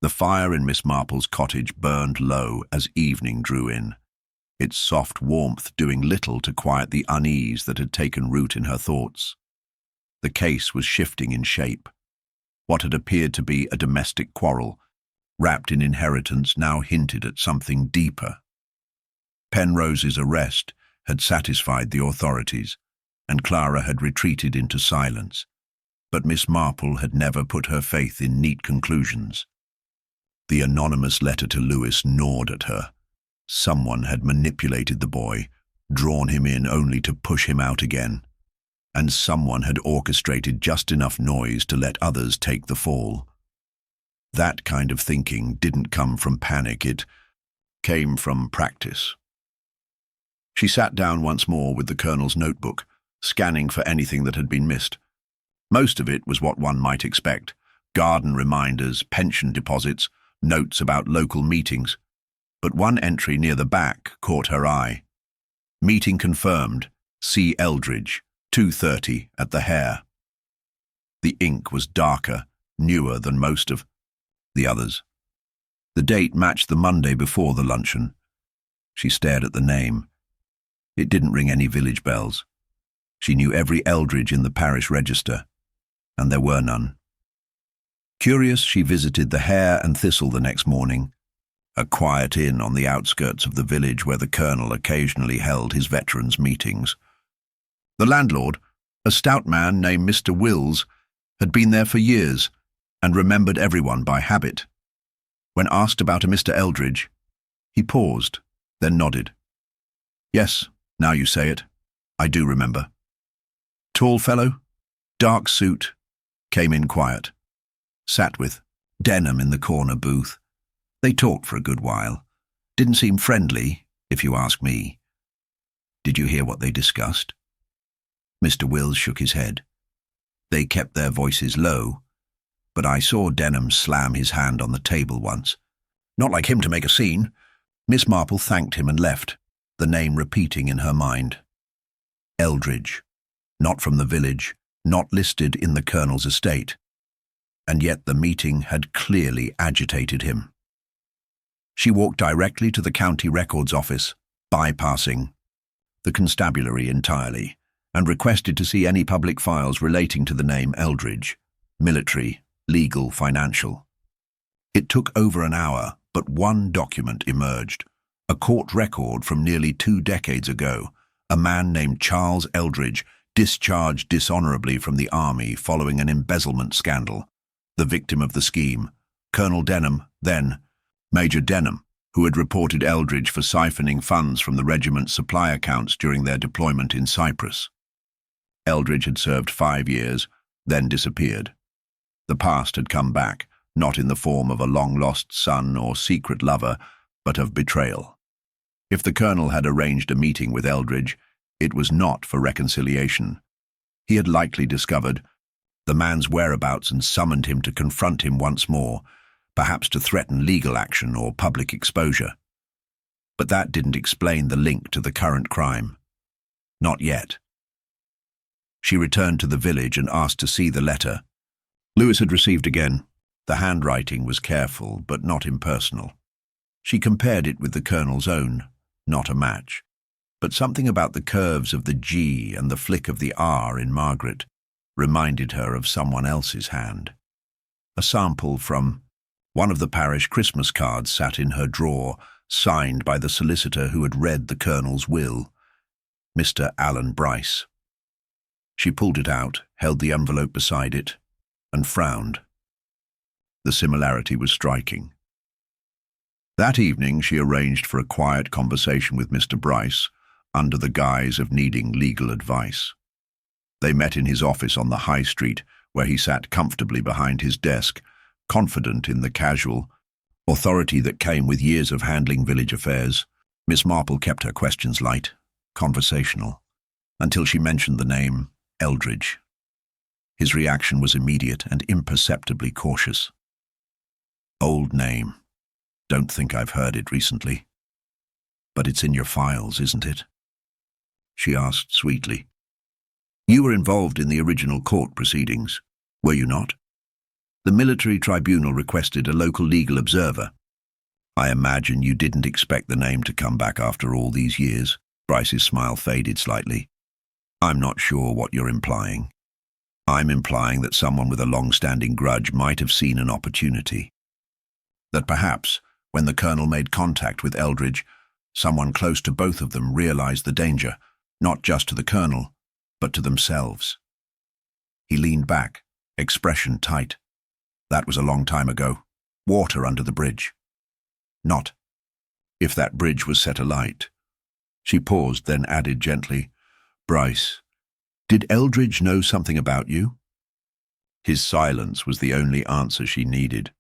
Speaker 1: The fire in Miss Marple's cottage burned low as evening drew in, its soft warmth doing little to quiet the unease that had taken root in her thoughts. The case was shifting in shape. What had appeared to be a domestic quarrel, wrapped in inheritance, now hinted at something deeper. Penrose's arrest had satisfied the authorities, and Clara had retreated into silence. But Miss Marple had never put her faith in neat conclusions. The anonymous letter to Lewis gnawed at her. Someone had manipulated the boy, drawn him in only to push him out again. And someone had orchestrated just enough noise to let others take the fall. That kind of thinking didn't come from panic, it came from practice. She sat down once more with the colonel's notebook, scanning for anything that had been missed. Most of it was what one might expect: garden reminders, pension deposits, notes about local meetings. But one entry near the back caught her eye. Meeting confirmed, C. Eldridge, 2:30 at the Hare. The ink was darker, newer than most of the others. The date matched the Monday before the luncheon. She stared at the name. It didn't ring any village bells. She knew every Eldridge in the parish register, and there were none. Curious, she visited the Hare and Thistle the next morning, a quiet inn on the outskirts of the village where the colonel occasionally held his veterans' meetings. The landlord, a stout man named Mr. Wills, had been there for years and remembered everyone by habit. When asked about a Mr. Eldridge, he paused, then nodded. Yes, now you say it, I do remember. Tall fellow, dark suit, came in quiet. Sat with Denham in the corner booth. They talked for a good while. Didn't seem friendly, if you ask me. Did you hear what they discussed? Mr. Wills shook his head. They kept their voices low, but I saw Denham slam his hand on the table once. Not like him to make a scene. Miss Marple thanked him and left, the name repeating in her mind. Eldridge, not from the village, not listed in the Colonel's estate. And yet the meeting had clearly agitated him. She walked directly to the county records office, bypassing the constabulary entirely, and requested to see any public files relating to the name Eldridge, military, legal, financial. It took over an hour, but one document emerged, a court record from nearly 2 decades ago, a man named Charles Eldridge discharged dishonorably from the army following an embezzlement scandal. The victim of the scheme, Colonel Denham, then Major Denham, who had reported Eldridge for siphoning funds from the regiment's supply accounts during their deployment in Cyprus. Eldridge had served 5 years, then disappeared. The past had come back, not in the form of a long-lost son or secret lover, but of betrayal. If the colonel had arranged a meeting with Eldridge, it was not for reconciliation. He had likely discovered the man's whereabouts and summoned him to confront him once more, perhaps to threaten legal action or public exposure. But that didn't explain the link to the current crime. Not yet. She returned to the village and asked to see the letter. Lewis had received again. The handwriting was careful, but not impersonal. She compared it with the colonel's own, not a match. But something about the curves of the G and the flick of the R in Margaret reminded her of someone else's hand. A sample from one of the parish Christmas cards sat in her drawer, signed by the solicitor who had read the colonel's will, Mr. Alan Bryce. She pulled it out, held the envelope beside it, and frowned. The similarity was striking. That evening she arranged for a quiet conversation with Mr. Bryce, under the guise of needing legal advice. They met in his office on the High Street, where he sat comfortably behind his desk, confident in the casual authority that came with years of handling village affairs. Miss Marple kept her questions light, conversational, until she mentioned the name Eldridge. His reaction was immediate and imperceptibly cautious. Old name. Don't think I've heard it recently. But it's in your files, isn't it? She asked sweetly. You were involved in the original court proceedings, were you not? The military tribunal requested a local legal observer. I imagine you didn't expect the name to come back after all these years. Bryce's smile faded slightly. I'm not sure what you're implying. I'm implying that someone with a long-standing grudge might have seen an opportunity. That perhaps, when the colonel made contact with Eldridge, someone close to both of them realized the danger, not just to the colonel, but to themselves. He leaned back, expression tight. That was a long time ago. Water under the bridge. Not if that bridge was set alight. She paused, then added gently, Bryce, did Eldridge know something about you? His silence was the only answer she needed.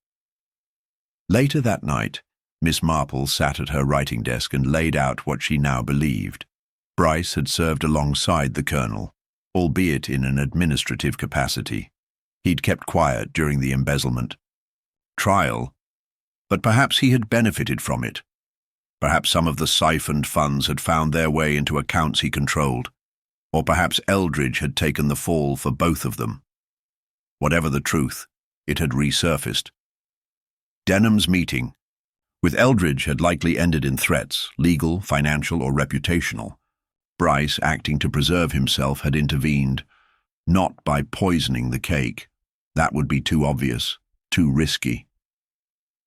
Speaker 1: Later that night, Miss Marple sat at her writing desk and laid out what she now believed. Bryce had served alongside the colonel, albeit in an administrative capacity. He'd kept quiet during the embezzlement trial, but perhaps he had benefited from it. Perhaps some of the siphoned funds had found their way into accounts he controlled, or perhaps Eldridge had taken the fall for both of them. Whatever the truth, it had resurfaced. Denham's meeting with Eldridge had likely ended in threats, legal, financial, or reputational. Bryce, acting to preserve himself, had intervened, not by poisoning the cake. That would be too obvious, too risky.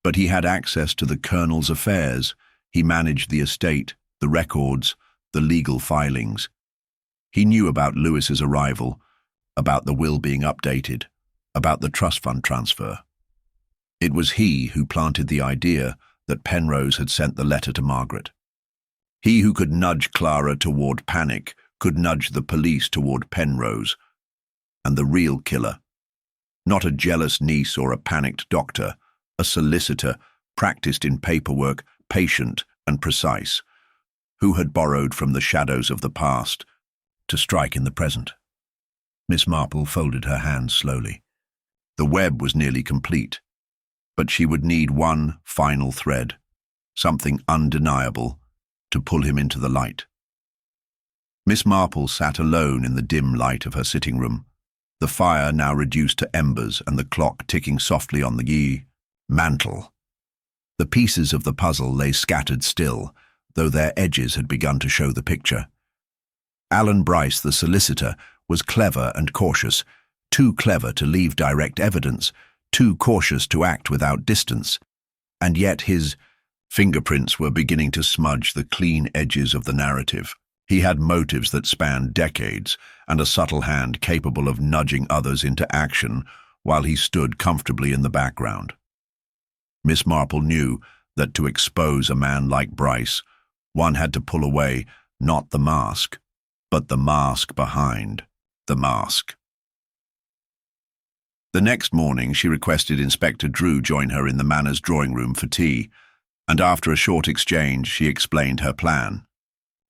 Speaker 1: But he had access to the colonel's affairs. He managed the estate, the records, the legal filings. He knew about Lewis's arrival, about the will being updated, about the trust fund transfer. It was he who planted the idea that Penrose had sent the letter to Margaret. He who could nudge Clara toward panic could nudge the police toward Penrose. And the real killer, not a jealous niece or a panicked doctor, a solicitor, practiced in paperwork, patient and precise, who had borrowed from the shadows of the past to strike in the present. Miss Marple folded her hands slowly. The web was nearly complete, but she would need one final thread, something undeniable, to pull him into the light. Miss Marple sat alone in the dim light of her sitting room, the fire now reduced to embers and the clock ticking softly on the mantel. The pieces of the puzzle lay scattered still, though their edges had begun to show the picture. Alan Bryce, the solicitor, was clever and cautious, too clever to leave direct evidence, too cautious to act without distance, and yet his fingerprints were beginning to smudge the clean edges of the narrative. He had motives that spanned decades, and a subtle hand capable of nudging others into action while he stood comfortably in the background. Miss Marple knew that to expose a man like Bryce, one had to pull away not the mask, but the mask behind the mask. The next morning she requested Inspector Drew join her in the Manor's drawing room for tea, and after a short exchange she explained her plan.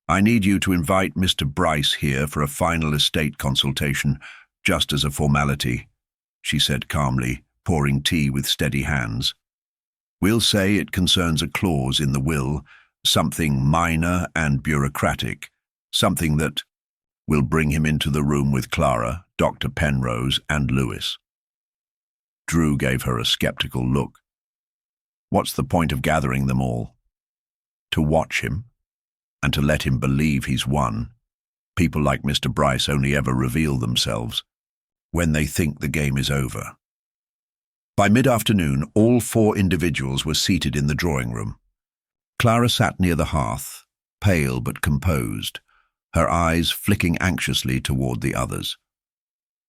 Speaker 1: "I need you to invite Mr. Bryce here for a final estate consultation, just as a formality," she said calmly, pouring tea with steady hands. "We'll say it concerns a clause in the will, something minor and bureaucratic, something that will bring him into the room with Clara, Dr. Penrose, and Lewis." Drew gave her a skeptical look. "What's the point of gathering them all? To watch him? And to let him believe he's won? People like Mr. Bryce only ever reveal themselves when they think the game is over." By mid-afternoon, all four individuals were seated in the drawing room. Clara sat near the hearth, pale but composed, her eyes flicking anxiously toward the others.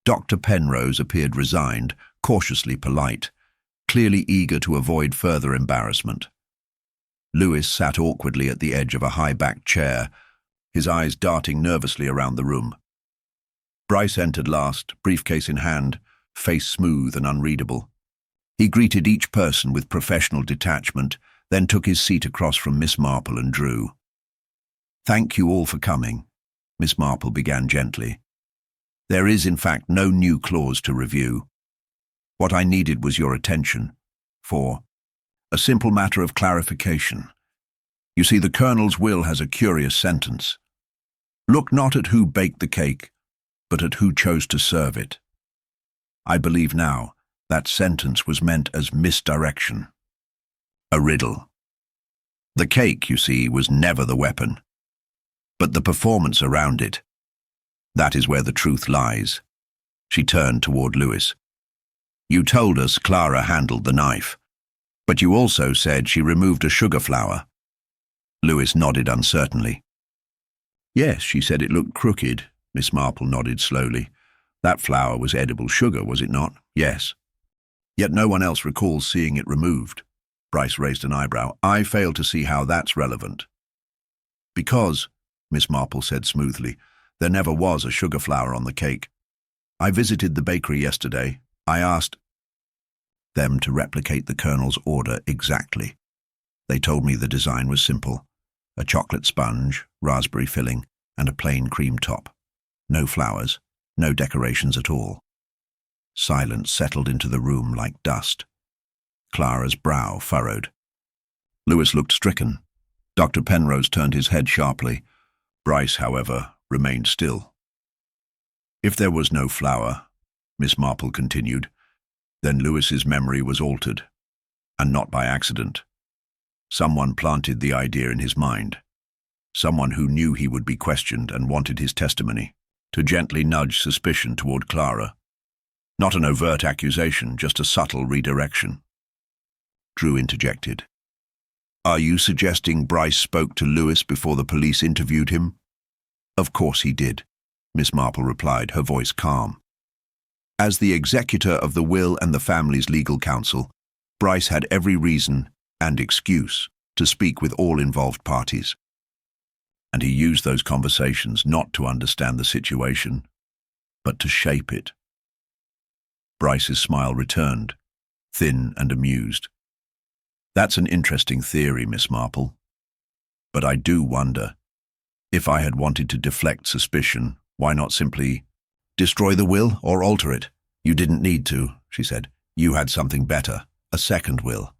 Speaker 1: Dr. Penrose appeared resigned, cautiously polite, clearly eager to avoid further embarrassment. Lewis sat awkwardly at the edge of a high-backed chair, his eyes darting nervously around the room. Bryce entered last, briefcase in hand, face smooth and unreadable. He greeted each person with professional detachment, then took his seat across from Miss Marple and Drew. "Thank you all for coming," Miss Marple began gently. "There is, in fact, no new clause to review. What I needed was your attention for a simple matter of clarification. You see, the Colonel's will has a curious sentence. Look not at who baked the cake, but at who chose to serve it. I believe now that sentence was meant as misdirection. A riddle. The cake, you see, was never the weapon, but the performance around it. That is where the truth lies." She turned toward Lewis. "You told us Clara handled the knife, but you also said she removed a sugar flower." Lewis nodded uncertainly. "Yes, she said it looked crooked." Miss Marple nodded slowly. "That flower was edible sugar, was it not?" "Yes." "Yet no one else recalls seeing it removed." Bryce raised an eyebrow. "I fail to see how that's relevant." "Because," Miss Marple said smoothly, "there never was a sugar flower on the cake. I visited the bakery yesterday. I asked them to replicate the Colonel's order exactly. They told me the design was simple: a chocolate sponge, raspberry filling, and a plain cream top. No flowers, no decorations at all." Silence settled into the room like dust. Clara's brow furrowed. Lewis looked stricken. Dr. Penrose turned his head sharply. Bryce, however, remained still. "If there was no flower," Miss Marple continued, "then Lewis's memory was altered, and not by accident. Someone planted the idea in his mind. Someone who knew he would be questioned and wanted his testimony, to gently nudge suspicion toward Clara. Not an overt accusation, just a subtle redirection." Drew interjected. "Are you suggesting Bryce spoke to Lewis before the police interviewed him?" "Of course he did," Miss Marple replied, her voice calm. "As the executor of the will and the family's legal counsel, Bryce had every reason and excuse to speak with all involved parties. And he used those conversations not to understand the situation, but to shape it. Bryce's smile returned, thin and amused. That's an interesting theory, Miss Marple. But I do wonder, if I had wanted to deflect suspicion, why not simply destroy the will or alter it? You didn't need to, she said. You had something better, a second will.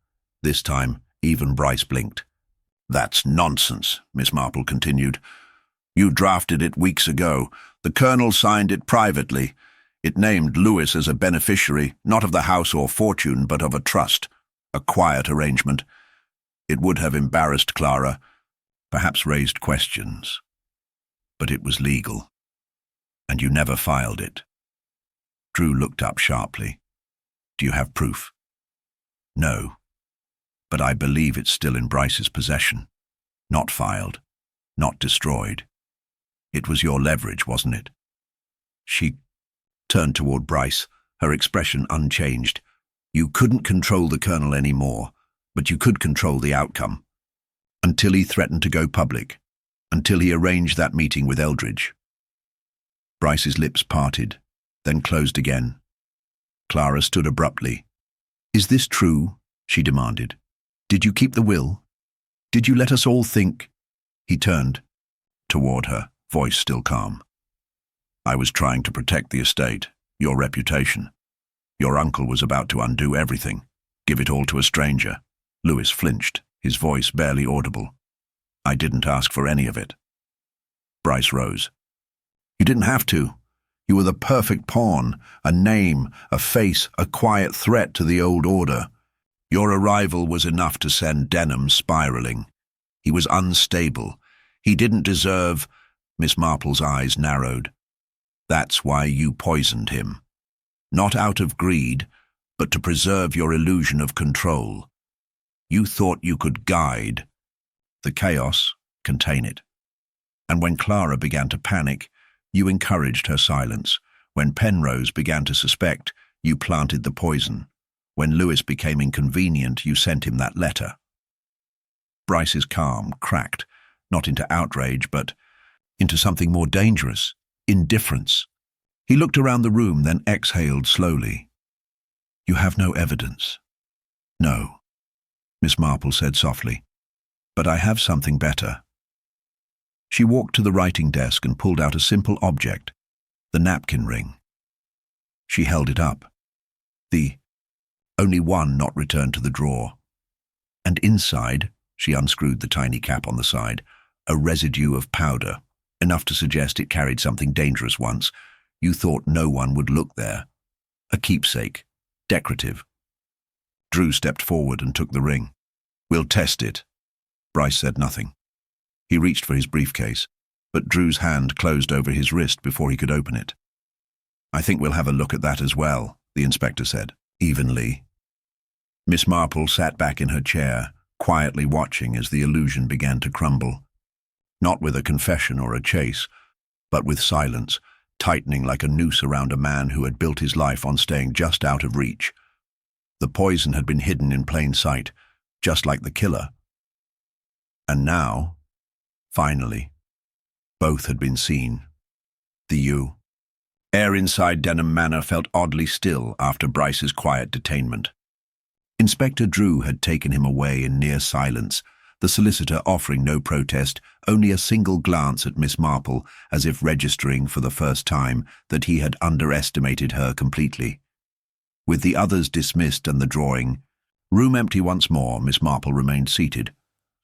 Speaker 1: This time, even Bryce blinked. That's nonsense, Miss Marple continued. You drafted it weeks ago. The Colonel signed it privately. It named Lewis as a beneficiary, not of the house or fortune, but of a trust, a quiet arrangement. It would have embarrassed Clara, perhaps raised questions. But it was legal, and you never filed it. Drew looked up sharply. Do you have proof? No, but I believe it's still in Bryce's possession. Not filed, not destroyed. It was your leverage, wasn't it? She turned toward Bryce, her expression unchanged. You couldn't control the Colonel anymore, but you could control the outcome. Until he threatened to go public, until he arranged that meeting with Eldridge. Bryce's lips parted, then closed again. Clara stood abruptly. Is this true? She demanded. Did you keep the will? Did you let us all think? He turned toward her, voice still calm. I was trying to protect the estate, your reputation. Your uncle was about to undo everything, give it all to a stranger. Lewis flinched, his voice barely audible. I didn't ask for any of it. Bryce rose. You didn't have to. You were the perfect pawn, a name, a face, a quiet threat to the old order. Your arrival was enough to send Denham spiraling. He was unstable. He didn't deserve... Miss Marple's eyes narrowed. That's why you poisoned him. Not out of greed, but to preserve your illusion of control. You thought you could guide the chaos, contain it. And when Clara began to panic, you encouraged her silence. When Penrose began to suspect, you planted the poison. When Lewis became inconvenient, you sent him that letter. Bryce's calm cracked, not into outrage, but into something more dangerous, indifference. He looked around the room, then exhaled slowly. You have no evidence. No, Miss Marple said softly, but I have something better. She walked to the writing desk and pulled out a simple object, the napkin ring. She held it up. The only one not returned to the drawer. And inside, she unscrewed the tiny cap on the side, a residue of powder, enough to suggest it carried something dangerous once. You thought no one would look there. A keepsake, decorative. Drew stepped forward and took the ring. We'll test it. Bryce said nothing. He reached for his briefcase, but Drew's hand closed over his wrist before he could open it. I think we'll have a look at that as well, the inspector said, evenly. Miss Marple sat back in her chair, quietly watching as the illusion began to crumble. Not with a confession or a chase, but with silence, tightening like a noose around a man who had built his life on staying just out of reach. The poison had been hidden in plain sight, just like the killer. And now, finally, both had been seen. The air inside Denham Manor felt oddly still after Bryce's quiet detainment. Inspector Drew had taken him away in near silence, the solicitor offering no protest, only a single glance at Miss Marple, as if registering for the first time that he had underestimated her completely. With the others dismissed and the drawing, room empty once more, Miss Marple remained seated,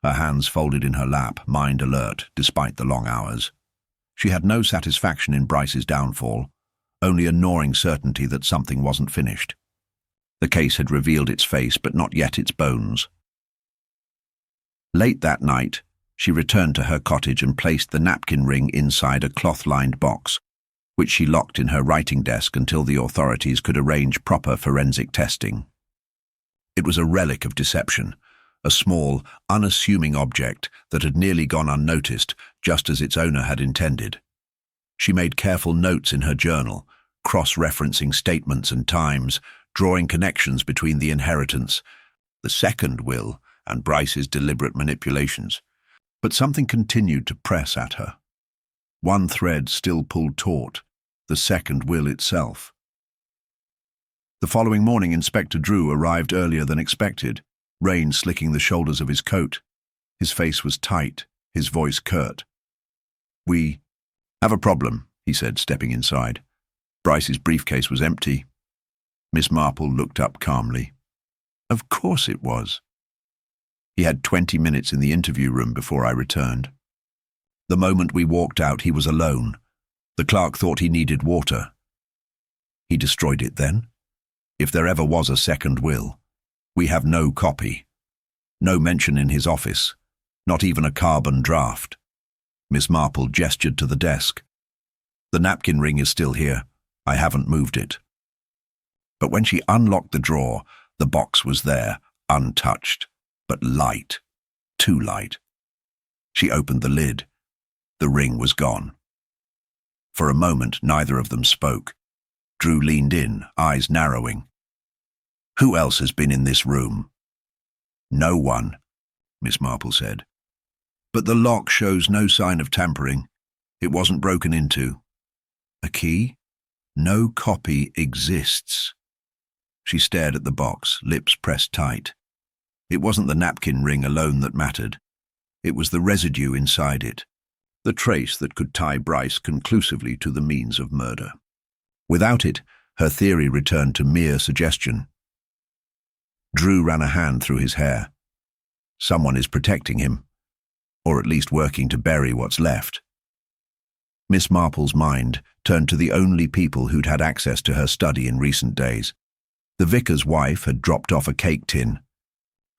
Speaker 1: her hands folded in her lap, mind alert despite the long hours. She had no satisfaction in Bryce's downfall, only a gnawing certainty that something wasn't finished. The case had revealed its face, but not yet its bones. Late that night, she returned to her cottage and placed the napkin ring inside a cloth-lined box, which she locked in her writing desk until the authorities could arrange proper forensic testing. It was a relic of deception, a small, unassuming object that had nearly gone unnoticed, just as its owner had intended. She made careful notes in her journal, cross-referencing statements and times, drawing connections between the inheritance, the second will, and Bryce's deliberate manipulations. But something continued to press at her. One thread still pulled taut, the second will itself. The following morning, Inspector Drew arrived earlier than expected, rain slicking the shoulders of his coat. His face was tight, his voice curt. "We have a problem," he said, stepping inside. Bryce's briefcase was empty. Miss Marple looked up calmly. "Of course it was." He had 20 minutes in the interview room before I returned. The moment we walked out, he was alone. The clerk thought he needed water. He destroyed it then? If there ever was a second will, we have no copy. No mention in his office, not even a carbon draft. Miss Marple gestured to the desk. "The napkin ring is still here. I haven't moved it." But when she unlocked the drawer, the box was there, untouched, but light, too light. She opened the lid. The ring was gone. For a moment, neither of them spoke. Drew leaned in, eyes narrowing. "Who else has been in this room?" "No one," Miss Marple said. "But the lock shows no sign of tampering. It wasn't broken into." "A key? No copy exists." She stared at the box, lips pressed tight. It wasn't the napkin ring alone that mattered. It was the residue inside it, the trace that could tie Bryce conclusively to the means of murder. Without it, her theory returned to mere suggestion. Drew ran a hand through his hair. Someone is protecting him, or at least working to bury what's left. Miss Marple's mind turned to the only people who'd had access to her study in recent days. The vicar's wife had dropped off a cake tin.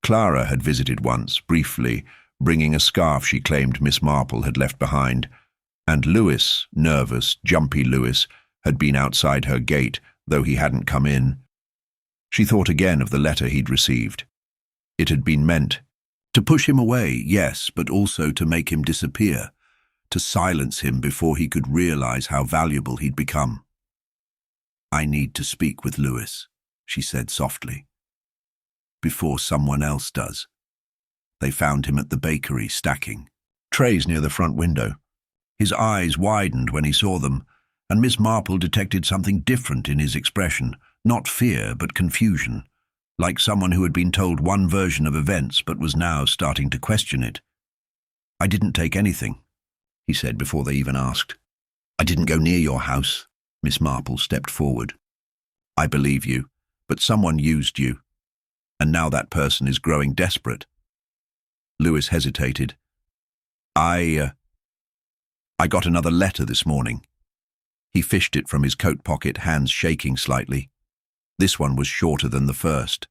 Speaker 1: Clara had visited once, briefly, bringing a scarf she claimed Miss Marple had left behind, and Lewis, nervous, jumpy Lewis, had been outside her gate, though he hadn't come in. She thought again of the letter he'd received. It had been meant to push him away, yes, but also to make him disappear, to silence him before he could realize how valuable he'd become. "I need to speak with Lewis," she said softly. "Before someone else does." They found him at the bakery, stacking trays near the front window. His eyes widened when he saw them, and Miss Marple detected something different in his expression, not fear but confusion, like someone who had been told one version of events but was now starting to question it. "I didn't take anything," he said before they even asked. "I didn't go near your house." Miss Marple stepped forward. "I believe you, but someone used you, and now that person is growing desperate." Lewis hesitated. I got another letter this morning." He fished it from his coat pocket, hands shaking slightly. This one was shorter than the first.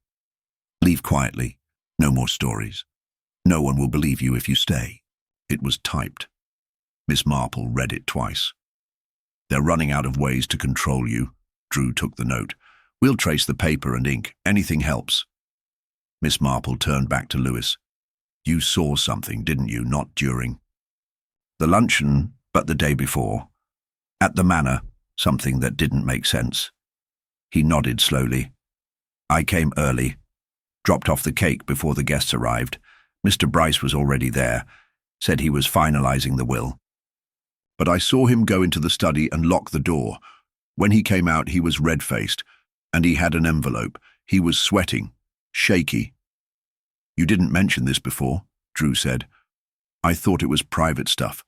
Speaker 1: "Leave quietly. No more stories. No one will believe you if you stay." It was typed. Miss Marple read it twice. "They're running out of ways to control you." Drew took the note. "We'll trace the paper and ink. Anything helps." Miss Marple turned back to Lewis. "You saw something, didn't you? Not during the luncheon, but the day before. At the manor, something that didn't make sense." He nodded slowly. "I came early, dropped off the cake before the guests arrived. Mr. Bryce was already there, said he was finalizing the will. But I saw him go into the study and lock the door. When he came out, he was red-faced, and he had an envelope. He was sweating, shaky." "You didn't mention this before," Drew said. "I thought it was private stuff.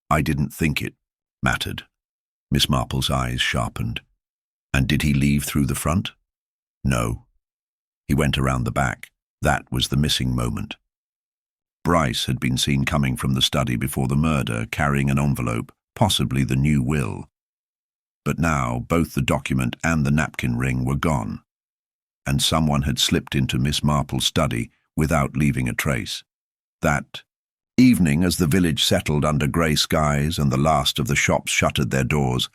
Speaker 1: I didn't think it mattered." Miss Marple's eyes sharpened. "And did he leave through the front?" "No. He went around the back. That was the missing moment." Bryce had been seen coming from the study before the murder, carrying an envelope, possibly the new will. But now both the document and the napkin ring were gone, and someone had slipped into Miss Marple's study without leaving a trace. That evening, as the village settled under grey skies and the last of the shops shuttered their doors,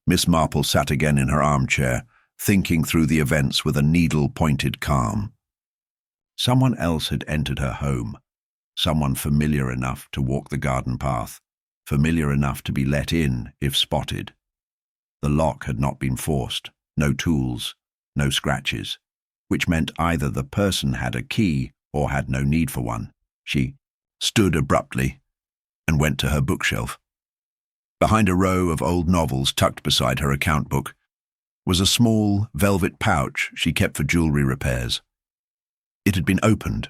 Speaker 1: Miss Marple sat again in her armchair, thinking through the events with a needle-pointed calm. Someone else had entered her home, someone familiar enough to walk the garden path, familiar enough to be let in if spotted. The lock had not been forced, no tools, no scratches. which meant either the person had a key or had no need for one. She stood abruptly and went to her bookshelf. Behind a row of old novels tucked beside her account book was a small velvet pouch she kept for jewelry repairs. It had been opened.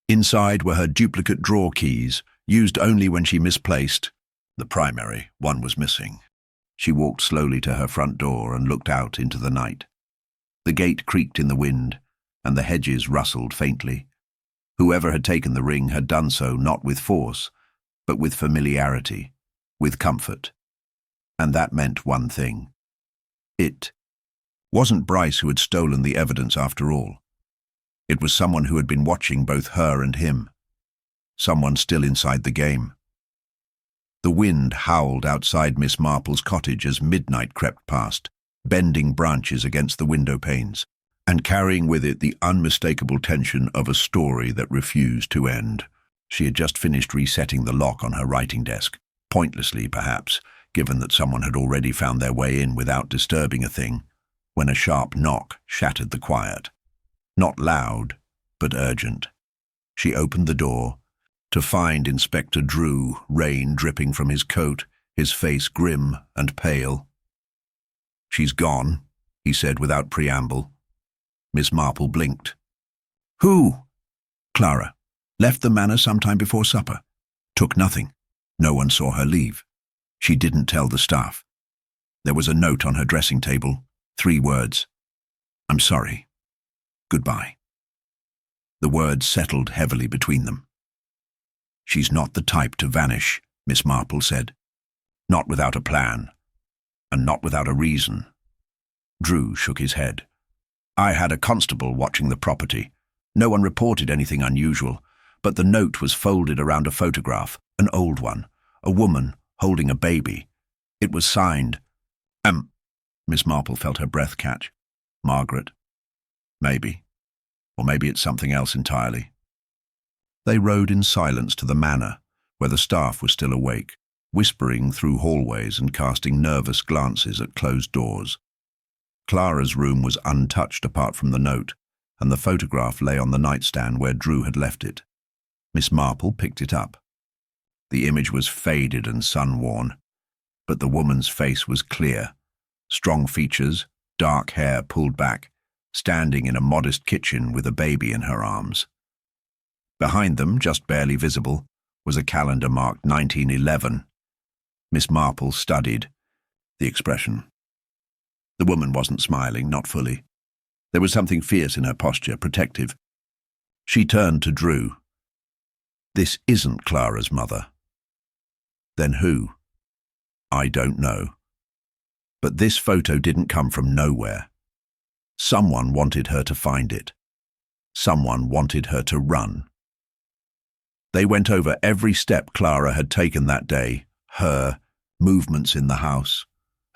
Speaker 1: Inside were her duplicate drawer keys, used only when she misplaced. The primary one was missing. She walked slowly to her front door and looked out into the night. The gate creaked in the wind, and the hedges rustled faintly. Whoever had taken the ring had done so not with force, but with familiarity, with comfort. And that meant one thing. It wasn't Bryce who had stolen the evidence after all. It was someone who had been watching both her and him. Someone still inside the game. The wind howled outside Miss Marple's cottage as midnight crept past, bending branches against the window panes, and carrying with it the unmistakable tension of a story that refused to end. She had just finished resetting the lock on her writing desk, pointlessly perhaps, given that someone had already found their way in without disturbing a thing, when a sharp knock shattered the quiet. Not loud, but urgent. She opened the door, to find Inspector Drew, rain dripping from his coat, his face grim and pale. "She's gone," he said without preamble. Miss Marple blinked. "Who?" "Clara. Left the manor sometime before supper. Took nothing. No one saw her leave. She didn't tell the staff. There was a note on her dressing table, 3 words. I'm sorry. Goodbye." The words settled heavily between them. "She's not the type to vanish," Miss Marple said. "Not without a plan, and not without a reason." Drew shook his head. "I had a constable watching the property. No one reported anything unusual, but the note was folded around a photograph, an old one, a woman holding a baby. It was signed, Miss Marple felt her breath catch. "Margaret. Maybe. Or maybe it's something else entirely." They rode in silence to the manor, where the staff was still awake, whispering through hallways and casting nervous glances at closed doors. Clara's room was untouched apart from the note, and the photograph lay on the nightstand where Drew had left it. Miss Marple picked it up. The image was faded and sun-worn, but the woman's face was clear. Strong features, dark hair pulled back, standing in a modest kitchen with a baby in her arms. Behind them, just barely visible, was a calendar marked 1911. Miss Marple studied the expression. The woman wasn't smiling, not fully. There was something fierce in her posture, protective. She turned to Drew. "This isn't Clara's mother." "Then who?" "I don't know. But this photo didn't come from nowhere. Someone wanted her to find it. Someone wanted her to run." They went over every step Clara had taken that day, her movements in the house,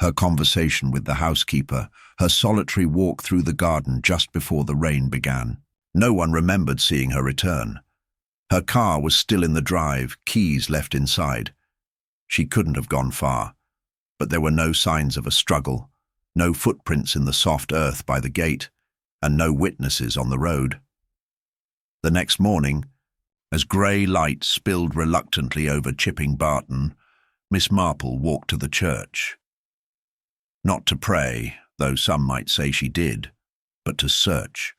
Speaker 1: her conversation with the housekeeper, her solitary walk through the garden just before the rain began. No one remembered seeing her return. Her car was still in the drive, keys left inside. She couldn't have gone far, but there were no signs of a struggle, no footprints in the soft earth by the gate, and no witnesses on the road. The next morning, as grey light spilled reluctantly over Chipping Barton, Miss Marple walked to the church. Not to pray, though some might say she did, but to search.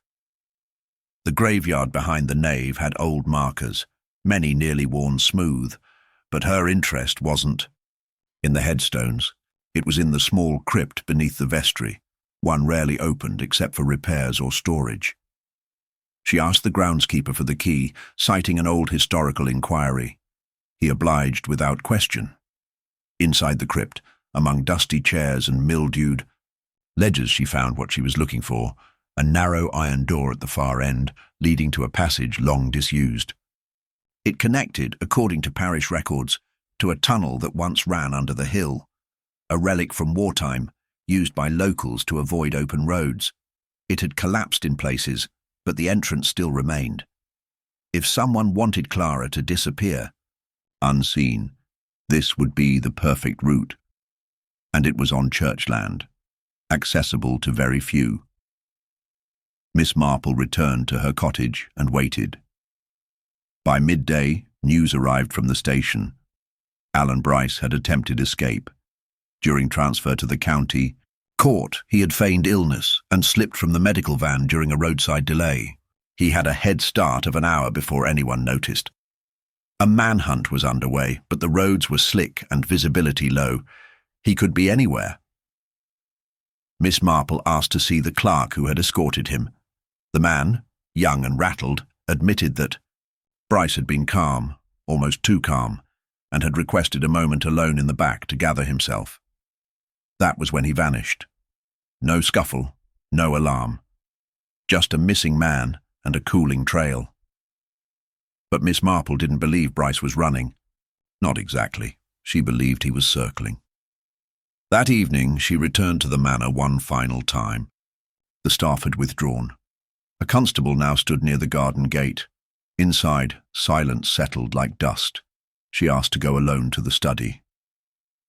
Speaker 1: The graveyard behind the nave had old markers, many nearly worn smooth, but her interest wasn't in the headstones. It was in the small crypt beneath the vestry, one rarely opened except for repairs or storage. She asked the groundskeeper for the key, citing an old historical inquiry. He obliged without question. Inside the crypt, among dusty chairs and mildewed ledgers, she found what she was looking for, a narrow iron door at the far end, leading to a passage long disused. It connected, according to parish records, to a tunnel that once ran under the hill, a relic from wartime, used by locals to avoid open roads. It had collapsed in places, but the entrance still remained. If someone wanted Clara to disappear, unseen, this would be the perfect route. And it was on church land, accessible to very few. Miss Marple returned to her cottage and waited. By midday, news arrived from the station. Alan Bryce had attempted escape. During transfer to the county court, he had feigned illness and slipped from the medical van during a roadside delay. He had a head start of an hour before anyone noticed. A manhunt was underway, but the roads were slick and visibility low. He could be anywhere. Miss Marple asked to see the clerk who had escorted him. The man, young and rattled, admitted that Bryce had been calm, almost too calm, and had requested a moment alone in the back to gather himself. That was when he vanished. No scuffle, no alarm. Just a missing man and a cooling trail. But Miss Marple didn't believe Bryce was running. Not exactly. She believed he was circling. That evening, she returned to the manor one final time. The staff had withdrawn. A constable now stood near the garden gate. Inside, silence settled like dust. She asked to go alone to the study.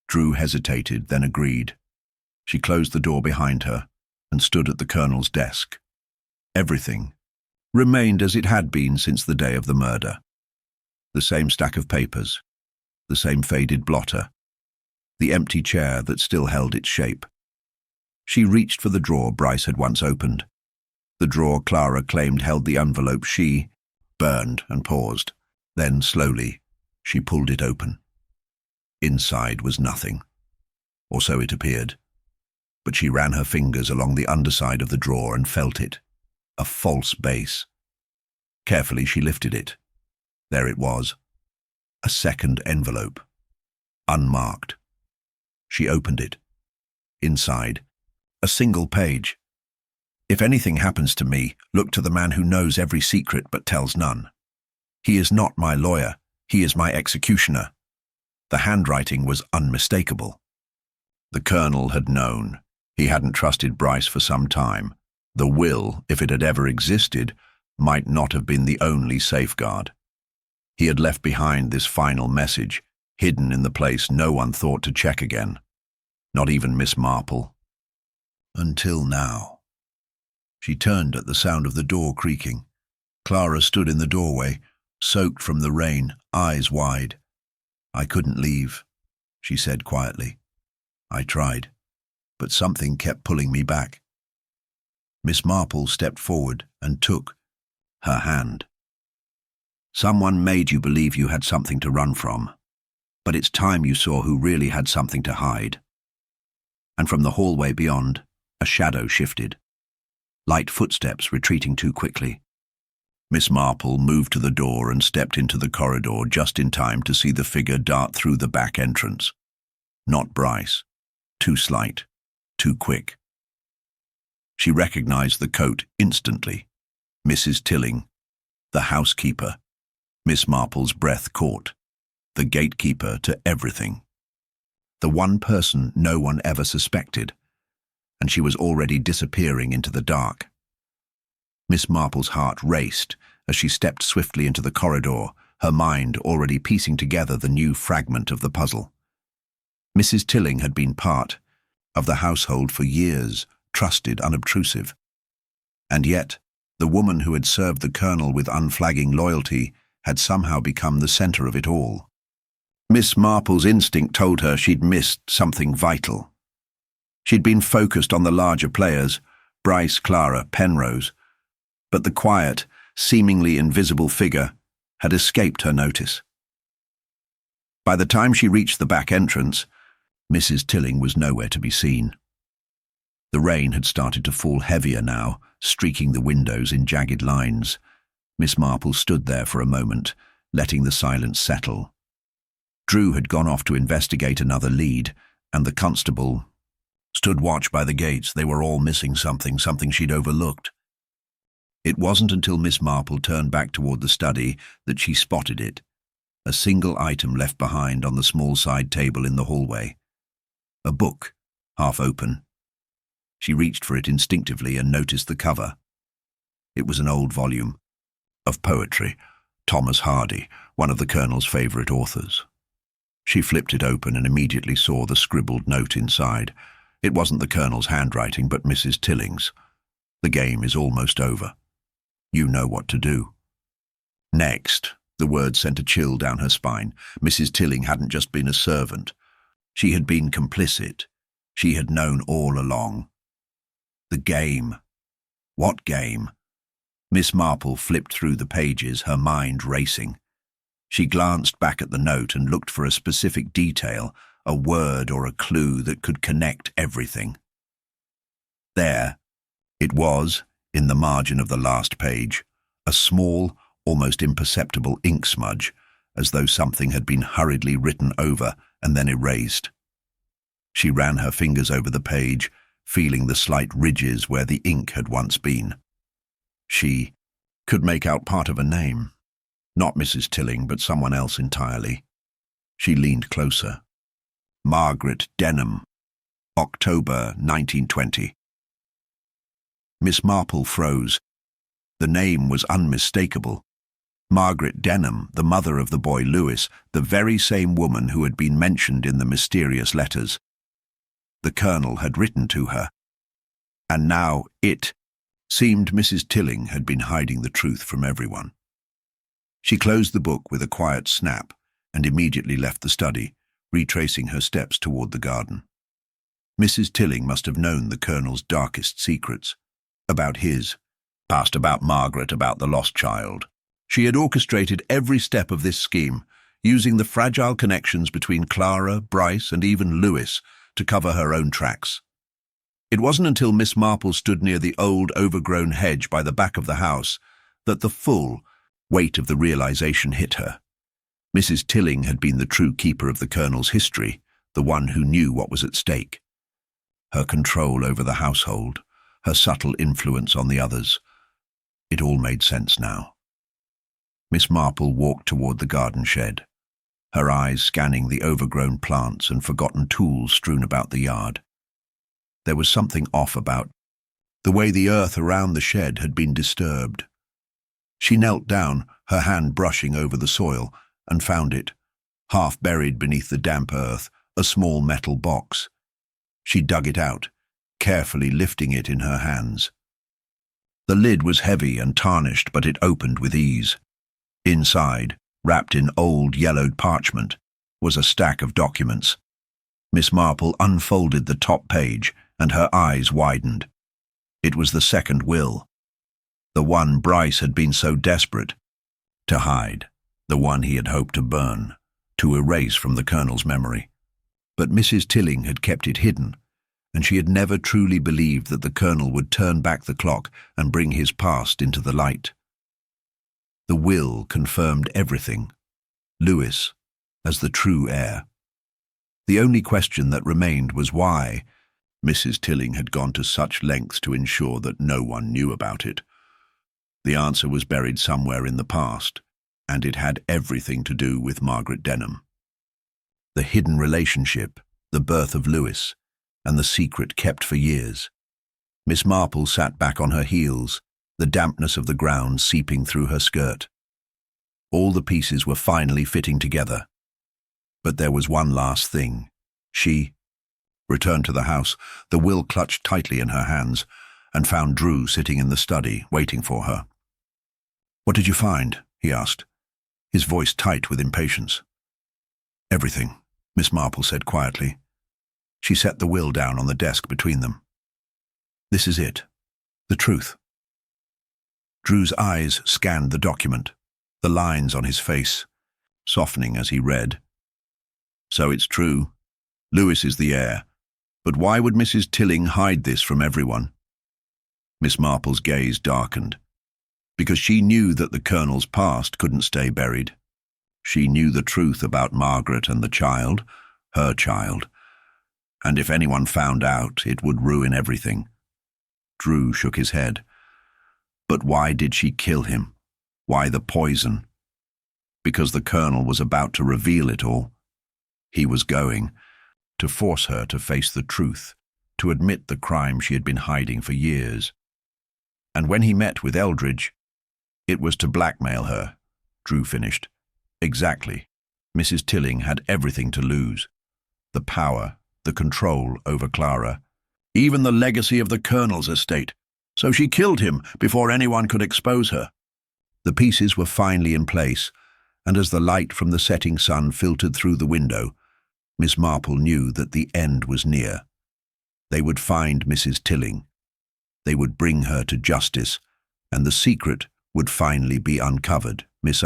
Speaker 1: Drew hesitated, then agreed. She closed the door behind her and stood at the colonel's desk. Everything remained as it had been since the day of the murder. The same stack of papers, the same faded blotter, the empty chair that still held its shape. She reached for the drawer Bryce had once opened. The drawer Clara claimed held the envelope she burned and paused. Then, slowly, she pulled it open. Inside was nothing, or so it appeared. But she ran her fingers along the underside of the drawer and felt it. A false base. Carefully she lifted it. There it was. A second envelope. Unmarked. She opened it. Inside, a single page. If anything happens to me, look to the man who knows every secret but tells none. He is not my lawyer. He is my executioner. The handwriting was unmistakable. The colonel had known. He hadn't trusted Bryce for some time. The will, if it had ever existed, might not have been the only safeguard. He had left behind this final message, hidden in the place no one thought to check again. Not even Miss Marple. Until now. She turned at the sound of the door creaking. Clara stood in the doorway, soaked from the rain, eyes wide. "I couldn't leave," she said quietly. "I tried, but something kept pulling me back." Miss Marple stepped forward and took her hand. "Someone made you believe you had something to run from, but it's time you saw who really had something to hide." And from the hallway beyond, a shadow shifted. Light footsteps retreating too quickly. Miss Marple moved to the door and stepped into the corridor just in time to see the figure dart through the back entrance. Not Bryce. Too slight. Too quick. She recognized the coat instantly. Mrs. Tilling. The housekeeper. Miss Marple's breath caught. The gatekeeper to everything. The one person no one ever suspected. And she was already disappearing into the dark. Miss Marple's heart raced as she stepped swiftly into the corridor, her mind already piecing together the new fragment of the puzzle. Mrs. Tilling had been part of the household for years, trusted, unobtrusive. And yet, the woman who had served the colonel with unflagging loyalty had somehow become the center of it all. Miss Marple's instinct told her she'd missed something vital. She'd been focused on the larger players, Bryce, Clara, Penrose, but the quiet, seemingly invisible figure had escaped her notice. By the time she reached the back entrance, Mrs. Tilling was nowhere to be seen. The rain had started to fall heavier now, streaking the windows in jagged lines. Miss Marple stood there for a moment, letting the silence settle. Drew had gone off to investigate another lead, and the constable stood watch by the gates. They were all missing something she'd overlooked. It wasn't until Miss Marple turned back toward the study that she spotted it, a single item left behind on the small side table in the hallway. A book, half open. She reached for it instinctively and noticed the cover. It was an old volume of poetry, Thomas Hardy, one of the colonel's favorite authors. She flipped it open and immediately saw the scribbled note inside. It wasn't the colonel's handwriting, but Mrs. Tilling's. The game is almost over. You know what to do. Next, the word sent a chill down her spine. Mrs. Tilling hadn't just been a servant. She had been complicit. She had known all along. The game. What game? Miss Marple flipped through the pages, her mind racing. She glanced back at the note and looked for a specific detail, a word or a clue that could connect everything. There, it was, in the margin of the last page, a small, almost imperceptible ink smudge, as though something had been hurriedly written over and then erased. She ran her fingers over the page, feeling the slight ridges where the ink had once been. She could make out part of a name. Not Mrs. Tilling, but someone else entirely. She leaned closer. Margaret Denham, October 1920. Miss Marple froze. The name was unmistakable. Margaret Denham, the mother of the boy Lewis, the very same woman who had been mentioned in the mysterious letters. The Colonel had written to her. And now it seemed Mrs. Tilling had been hiding the truth from everyone. She closed the book with a quiet snap and immediately left the study, retracing her steps toward the garden. Mrs. Tilling must have known the Colonel's darkest secrets. About his past, about Margaret, about the lost child. She had orchestrated every step of this scheme, using the fragile connections between Clara, Bryce, and even Lewis to cover her own tracks. It wasn't until Miss Marple stood near the old, overgrown hedge by the back of the house that the full weight of the realization hit her. Mrs. Tilling had been the true keeper of the Colonel's history, the one who knew what was at stake. Her control over the household, her subtle influence on the others. It all made sense now. Miss Marple walked toward the garden shed, her eyes scanning the overgrown plants and forgotten tools strewn about the yard. There was something off about the way the earth around the shed had been disturbed. She knelt down, her hand brushing over the soil, and found it, half buried beneath the damp earth, a small metal box. She dug it out, carefully lifting it in her hands. The lid was heavy and tarnished, but it opened with ease. Inside, wrapped in old yellowed parchment, was a stack of documents. Miss Marple unfolded the top page, and her eyes widened. It was the second will. The one Bryce had been so desperate to hide, the one he had hoped to burn, to erase from the Colonel's memory. But Mrs. Tilling had kept it hidden, and she had never truly believed that the Colonel would turn back the clock and bring his past into the light. The will confirmed everything. Lewis as the true heir. The only question that remained was why Mrs. Tilling had gone to such lengths to ensure that no one knew about it. The answer was buried somewhere in the past, and it had everything to do with Margaret Denham. The hidden relationship, the birth of Lewis, and the secret kept for years. Miss Marple sat back on her heels, the dampness of the ground seeping through her skirt. All the pieces were finally fitting together. But there was one last thing. She returned to the house, the will clutched tightly in her hands, and found Drew sitting in the study, waiting for her. "What did you find?" he asked, his voice tight with impatience. "Everything," Miss Marple said quietly. She set the will down on the desk between them. "This is it. The truth." Drew's eyes scanned the document, the lines on his face, softening as he read. "So it's true. Lewis is the heir. But why would Mrs. Tilling hide this from everyone?" Miss Marple's gaze darkened. Because she knew that the Colonel's past couldn't stay buried. She knew the truth about Margaret and the child, her child. And if anyone found out, it would ruin everything. Drew shook his head. But why did she kill him? Why the poison? Because the Colonel was about to reveal it all. He was going to force her to face the truth, to admit the crime she had been hiding for years. And when he met with Eldridge, it was to blackmail her, Drew finished. Exactly. Mrs. Tilling had everything to lose. The power, the control over Clara. Even the legacy of the Colonel's estate. So she killed him before anyone could expose her. The pieces were finally in place, and as the light from the setting sun filtered through the window, Miss Marple knew that the end was near. They would find Mrs. Tilling. They would bring her to justice, and the secret would finally be uncovered. Miss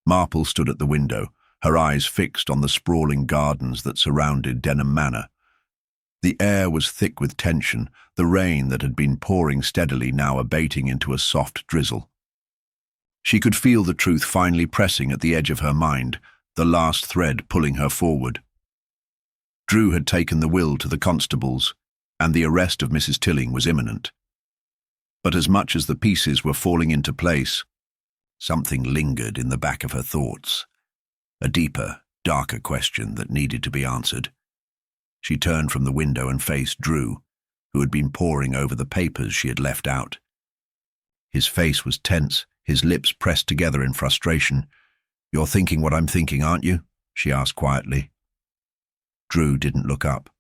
Speaker 1: Marple stood at the window, her eyes fixed on the sprawling gardens that surrounded Denham Manor. The air was thick with tension, the rain that had been pouring steadily now abating into a soft drizzle. She could feel the truth finally pressing at the edge of her mind, the last thread pulling her forward. Drew had taken the will to the constables, and the arrest of Mrs. Tilling was imminent. But as much as the pieces were falling into place, something lingered in the back of her thoughts, a deeper, darker question that needed to be answered. She turned from the window and faced Drew, who had been poring over the papers she had left out. His face was tense, his lips pressed together in frustration. "You're thinking what I'm thinking, aren't you?" she asked quietly. Drew didn't look up.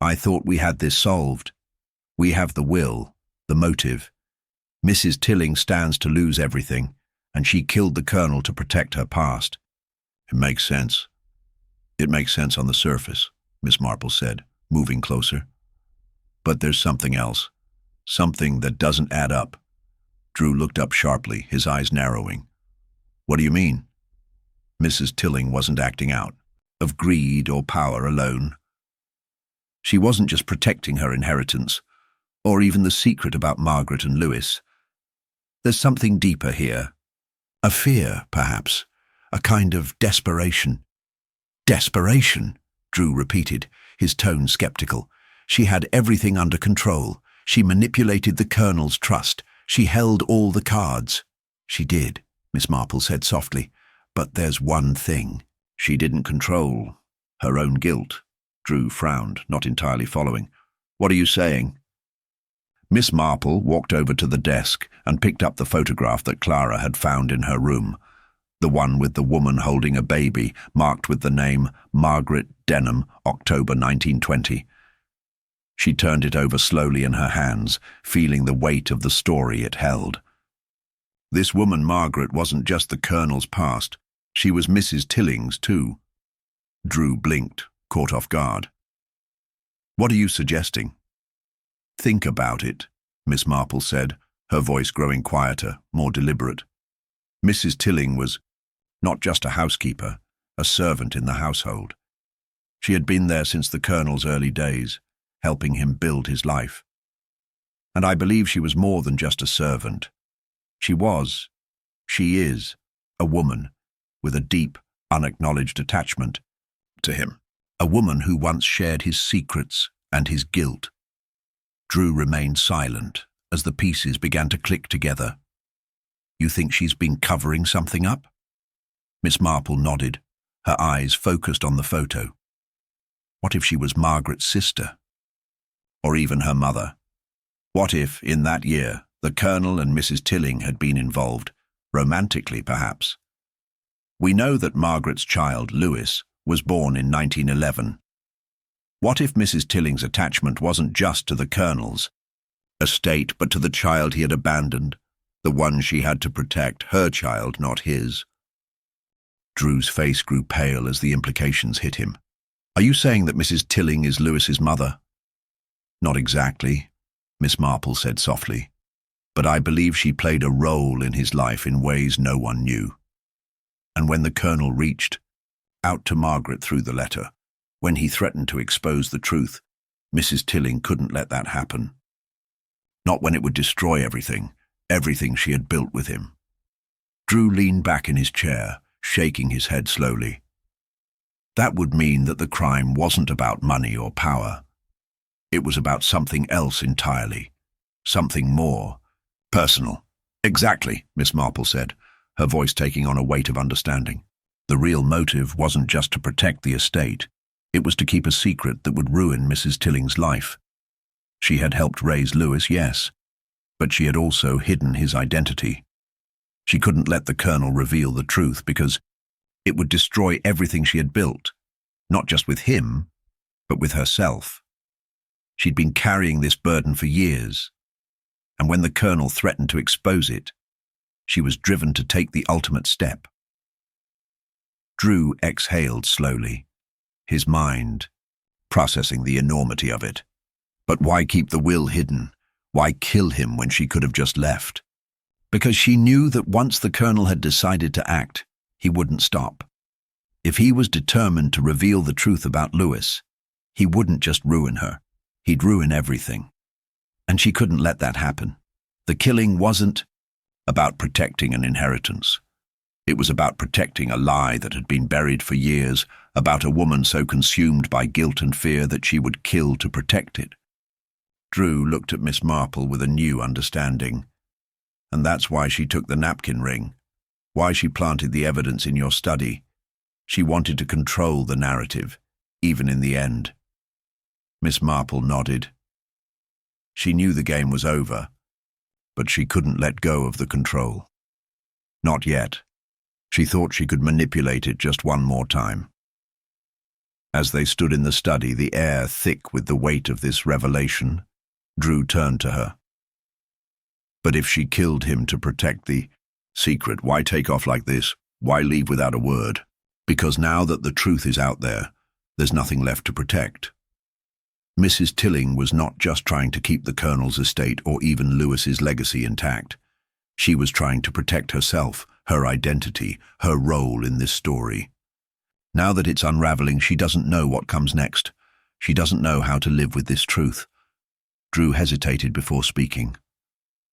Speaker 1: "I thought we had this solved. We have the will, the motive. Mrs. Tilling stands to lose everything, and she killed the colonel to protect her past." "It makes sense. It makes sense on the surface," Miss Marple said, moving closer. "But there's something else, something that doesn't add up." Drew looked up sharply, his eyes narrowing. "What do you mean?" Mrs. Tilling wasn't acting out, of greed or power alone. She wasn't just protecting her inheritance, or even the secret about Margaret and Lewis. There's something deeper here. A fear, perhaps. A kind of desperation. "Desperation," Drew repeated, his tone skeptical. "She had everything under control. She manipulated the colonel's trust. She held all the cards." "She did," Miss Marple said softly. "But there's one thing. She didn't control her own guilt." Drew frowned, not entirely following. "What are you saying?" Miss Marple walked over to the desk and picked up the photograph that Clara had found in her room, the one with the woman holding a baby, marked with the name Margaret Denham, October 1920. She turned it over slowly in her hands, feeling the weight of the story it held. This woman, Margaret, wasn't just the colonel's past. She was Mrs. Tilling's, too. Drew blinked, caught off guard. "What are you suggesting?" "Think about it," Miss Marple said, her voice growing quieter, more deliberate. Mrs. Tilling was not just a housekeeper, a servant in the household. She had been there since the colonel's early days, helping him build his life. And I believe she was more than just a servant. She is, a woman with a deep, unacknowledged attachment to him. A woman who once shared his secrets and his guilt. Drew remained silent as the pieces began to click together. "You think she's been covering something up?" Miss Marple nodded, her eyes focused on the photo. What if she was Margaret's sister? Or even her mother? What if, in that year, the colonel and Mrs. Tilling had been involved, romantically perhaps? We know that Margaret's child, Lewis, was born in 1911. What if Mrs. Tilling's attachment wasn't just to the colonel's estate, but to the child he had abandoned, the one she had to protect, her child, not his? Drew's face grew pale as the implications hit him. "Are you saying that Mrs. Tilling is Lewis's mother?" "Not exactly," Miss Marple said softly, "but I believe she played a role in his life in ways no one knew. And when the colonel reached out to Margaret through the letter, when he threatened to expose the truth, Mrs. Tilling couldn't let that happen. Not when it would destroy everything she had built with him." Drew leaned back in his chair, shaking his head slowly. That would mean that the crime wasn't about money or power. It was about something else entirely, something more personal. "Exactly," Miss Marple said, her voice taking on a weight of understanding. The real motive wasn't just to protect the estate. It was to keep a secret that would ruin Mrs. Tilling's life. She had helped raise Lewis, yes, but she had also hidden his identity. She couldn't let the colonel reveal the truth because it would destroy everything she had built, not just with him, but with herself. She'd been carrying this burden for years, and when the colonel threatened to expose it, she was driven to take the ultimate step. Drew exhaled slowly, his mind processing the enormity of it. But why keep the will hidden? Why kill him when she could have just left? Because she knew that once the colonel had decided to act, he wouldn't stop. If he was determined to reveal the truth about Lewis, he wouldn't just ruin her, he'd ruin everything. And she couldn't let that happen. The killing wasn't about protecting an inheritance. It was about protecting a lie that had been buried for years, about a woman so consumed by guilt and fear that she would kill to protect it. Drew looked at Miss Marple with a new understanding. And that's why she took the napkin ring, why she planted the evidence in your study. She wanted to control the narrative, even in the end. Miss Marple nodded. She knew the game was over, but she couldn't let go of the control. Not yet. She thought she could manipulate it just one more time. As they stood in the study, the air thick with the weight of this revelation, Drew turned to her. But if she killed him to protect the secret, why take off like this? Why leave without a word? Because now that the truth is out there, there's nothing left to protect. Mrs. Tilling was not just trying to keep the colonel's estate or even Lewis's legacy intact. She was trying to protect herself, her identity, her role in this story. Now that it's unraveling, she doesn't know what comes next. She doesn't know how to live with this truth. Drew hesitated before speaking.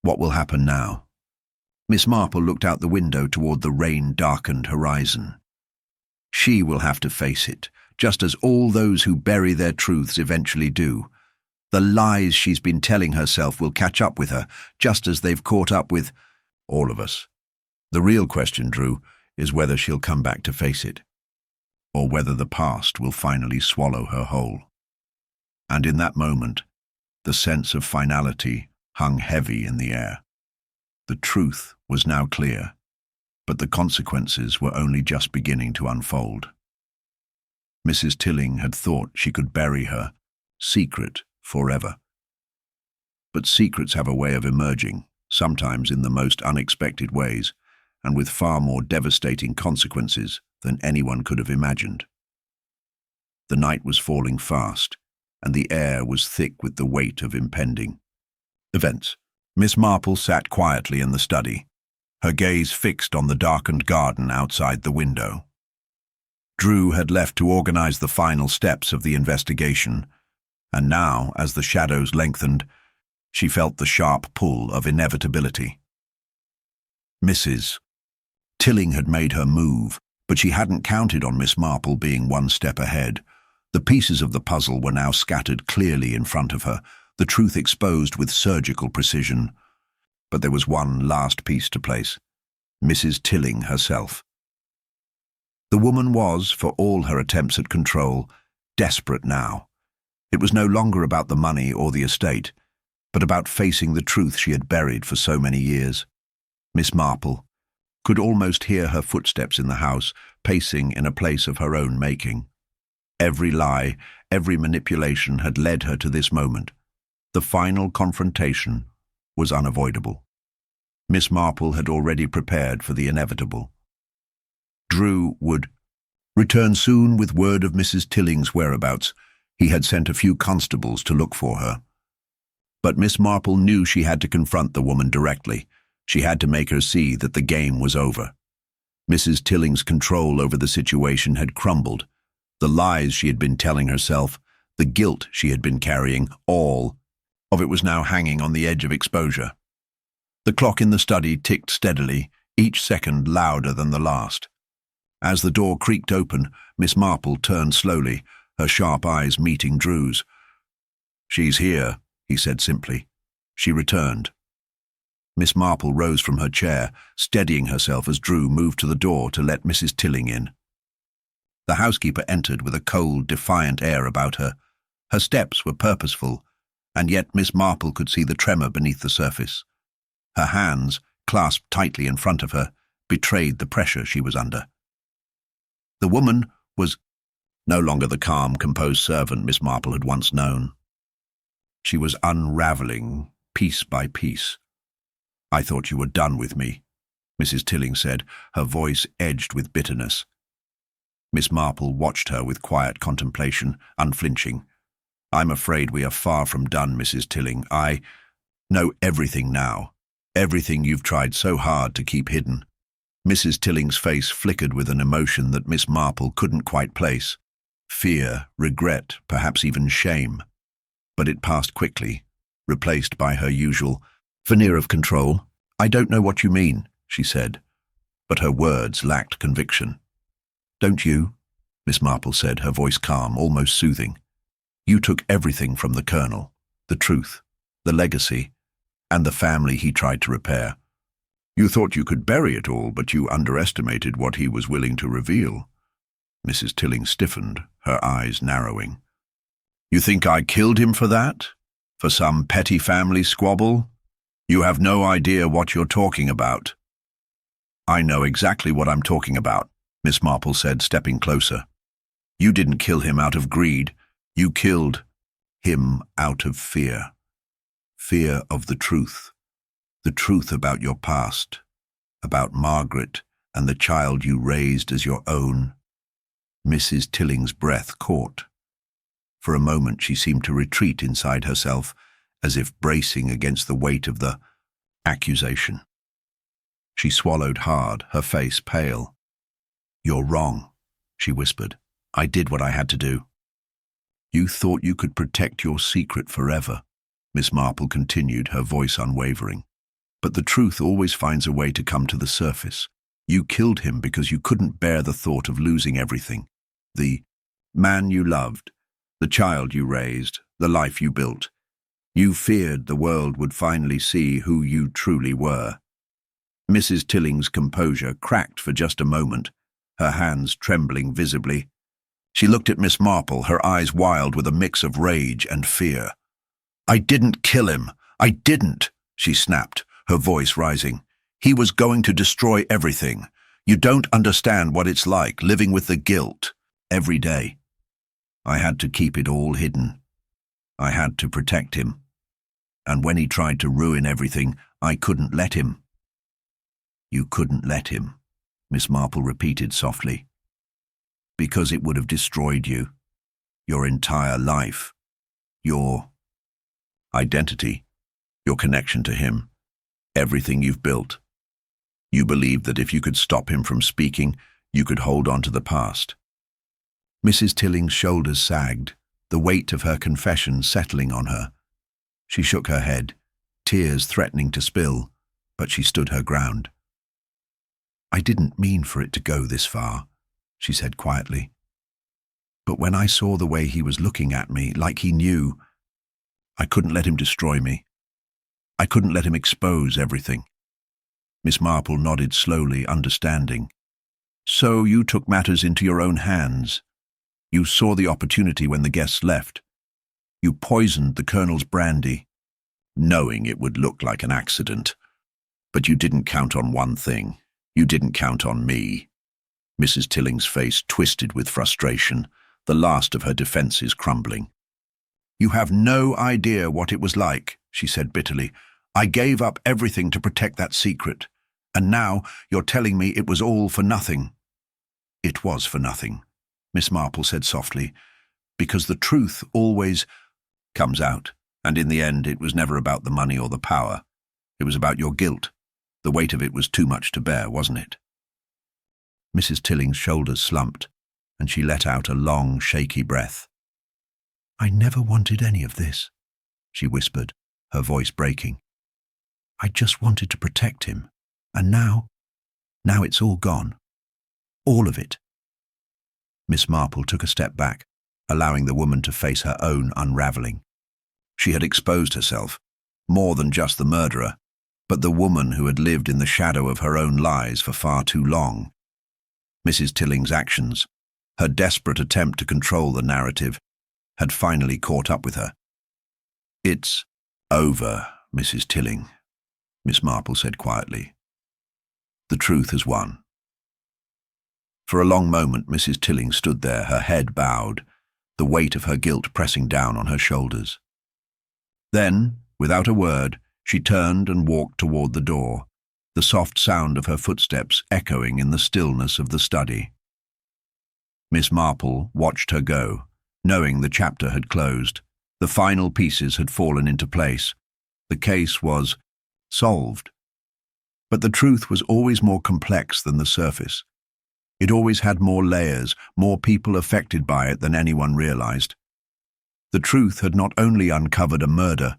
Speaker 1: What will happen now? Miss Marple looked out the window toward the rain-darkened horizon. She will have to face it, just as all those who bury their truths eventually do. The lies she's been telling herself will catch up with her, just as they've caught up with all of us. The real question, Drew, is whether she'll come back to face it, or whether the past will finally swallow her whole. And in that moment, the sense of finality hung heavy in the air. The truth was now clear, but the consequences were only just beginning to unfold. Mrs. Tilling had thought she could bury her secret forever. But secrets have a way of emerging, sometimes in the most unexpected ways, and with far more devastating consequences than anyone could have imagined. The night was falling fast, and the air was thick with the weight of impending events. Miss Marple sat quietly in the study, her gaze fixed on the darkened garden outside the window. Drew had left to organize the final steps of the investigation, and now, as the shadows lengthened, she felt the sharp pull of inevitability. Mrs. Tilling had made her move, but she hadn't counted on Miss Marple being one step ahead. The pieces of the puzzle were now scattered clearly in front of her, the truth exposed with surgical precision. But there was one last piece to place: Mrs. Tilling herself. The woman was, for all her attempts at control, desperate now. It was no longer about the money or the estate, but about facing the truth she had buried for so many years. Miss Marple could almost hear her footsteps in the house, pacing in a place of her own making. Every lie, every manipulation had led her to this moment. The final confrontation was unavoidable. Miss Marple had already prepared for the inevitable. Drew would return soon with word of Mrs. Tilling's whereabouts. He had sent a few constables to look for her. But Miss Marple knew she had to confront the woman directly. She had to make her see that the game was over. Mrs. Tilling's control over the situation had crumbled. The lies she had been telling herself, the guilt she had been carrying, all of it was now hanging on the edge of exposure. The clock in the study ticked steadily, each second louder than the last. As the door creaked open, Miss Marple turned slowly, her sharp eyes meeting Drew's. "She's here," he said simply. She returned. Miss Marple rose from her chair, steadying herself as Drew moved to the door to let Mrs. Tilling in. The housekeeper entered with a cold, defiant air about her. Her steps were purposeful, and yet Miss Marple could see the tremor beneath the surface. Her hands, clasped tightly in front of her, betrayed the pressure she was under. The woman was no longer the calm, composed servant Miss Marple had once known. She was unraveling piece by piece. "I thought you were done with me," Mrs. Tilling said, her voice edged with bitterness. Miss Marple watched her with quiet contemplation, unflinching. "I'm afraid we are far from done, Mrs. Tilling. I know everything now. Everything you've tried so hard to keep hidden." Mrs. Tilling's face flickered with an emotion that Miss Marple couldn't quite place. Fear, regret, perhaps even shame. But it passed quickly, replaced by her usual veneer of control. "I don't know what you mean," she said, but her words lacked conviction. "Don't you?" Miss Marple said, her voice calm, almost soothing. "You took everything from the Colonel, the truth, the legacy, and the family he tried to repair. You thought you could bury it all, but you underestimated what he was willing to reveal." Mrs. Tilling stiffened, her eyes narrowing. "You think I killed him for that? For some petty family squabble? You have no idea what you're talking about." "I know exactly what I'm talking about," Miss Marple said, stepping closer. "You didn't kill him out of greed. You killed him out of fear. Fear of the truth about your past, about Margaret and the child you raised as your own." Mrs. Tilling's breath caught. For a moment she seemed to retreat inside herself, as if bracing against the weight of the accusation. She swallowed hard, her face pale. "You're wrong," she whispered. "I did what I had to do." "You thought you could protect your secret forever," Miss Marple continued, her voice unwavering. "But the truth always finds a way to come to the surface. You killed him because you couldn't bear the thought of losing everything. The man you loved, the child you raised, the life you built. You feared the world would finally see who you truly were." Mrs. Tilling's composure cracked for just a moment, her hands trembling visibly. She looked at Miss Marple, her eyes wild with a mix of rage and fear. "I didn't kill him. I didn't," she snapped, her voice rising. "He was going to destroy everything. You don't understand what it's like, living with the guilt every day. I had to keep it all hidden. I had to protect him. And when he tried to ruin everything, I couldn't let him." "You couldn't let him," Miss Marple repeated softly. "Because it would have destroyed you, your entire life, your identity, your connection to him, everything you've built. You believed that if you could stop him from speaking, you could hold on to the past." Mrs. Tilling's shoulders sagged, the weight of her confession settling on her. She shook her head, tears threatening to spill, but she stood her ground. "I didn't mean for it to go this far," she said quietly. "But when I saw the way he was looking at me, like he knew, I couldn't let him destroy me. I couldn't let him expose everything." Miss Marple nodded slowly, understanding. "So you took matters into your own hands. You saw the opportunity when the guests left. You poisoned the Colonel's brandy, knowing it would look like an accident. But you didn't count on one thing. You didn't count on me." Mrs. Tilling's face twisted with frustration, the last of her defenses crumbling. "You have no idea what it was like," she said bitterly. "I gave up everything to protect that secret. And now you're telling me it was all for nothing." "It was for nothing," Miss Marple said softly, "because the truth always comes out, and in the end it was never about the money or the power. It was about your guilt. The weight of it was too much to bear, wasn't it?" Mrs. Tilling's shoulders slumped, and she let out a long, shaky breath. "I never wanted any of this," she whispered, her voice breaking. "I just wanted to protect him. And now it's all gone. All of it." Miss Marple took a step back, allowing the woman to face her own unraveling. She had exposed herself, more than just the murderer, but the woman who had lived in the shadow of her own lies for far too long. Mrs. Tilling's actions, her desperate attempt to control the narrative, had finally caught up with her. "It's over, Mrs. Tilling," Miss Marple said quietly. "The truth has won." For a long moment Mrs. Tilling stood there, her head bowed, the weight of her guilt pressing down on her shoulders. Then, without a word, She turned and walked toward the door, the soft sound of her footsteps echoing in the stillness of the study. Miss Marple watched her go, knowing the chapter had closed. The final pieces had fallen into place. The case was solved. But the truth was always more complex than the surface. It always had more layers, more people affected by it than anyone realized. The truth had not only uncovered a murder,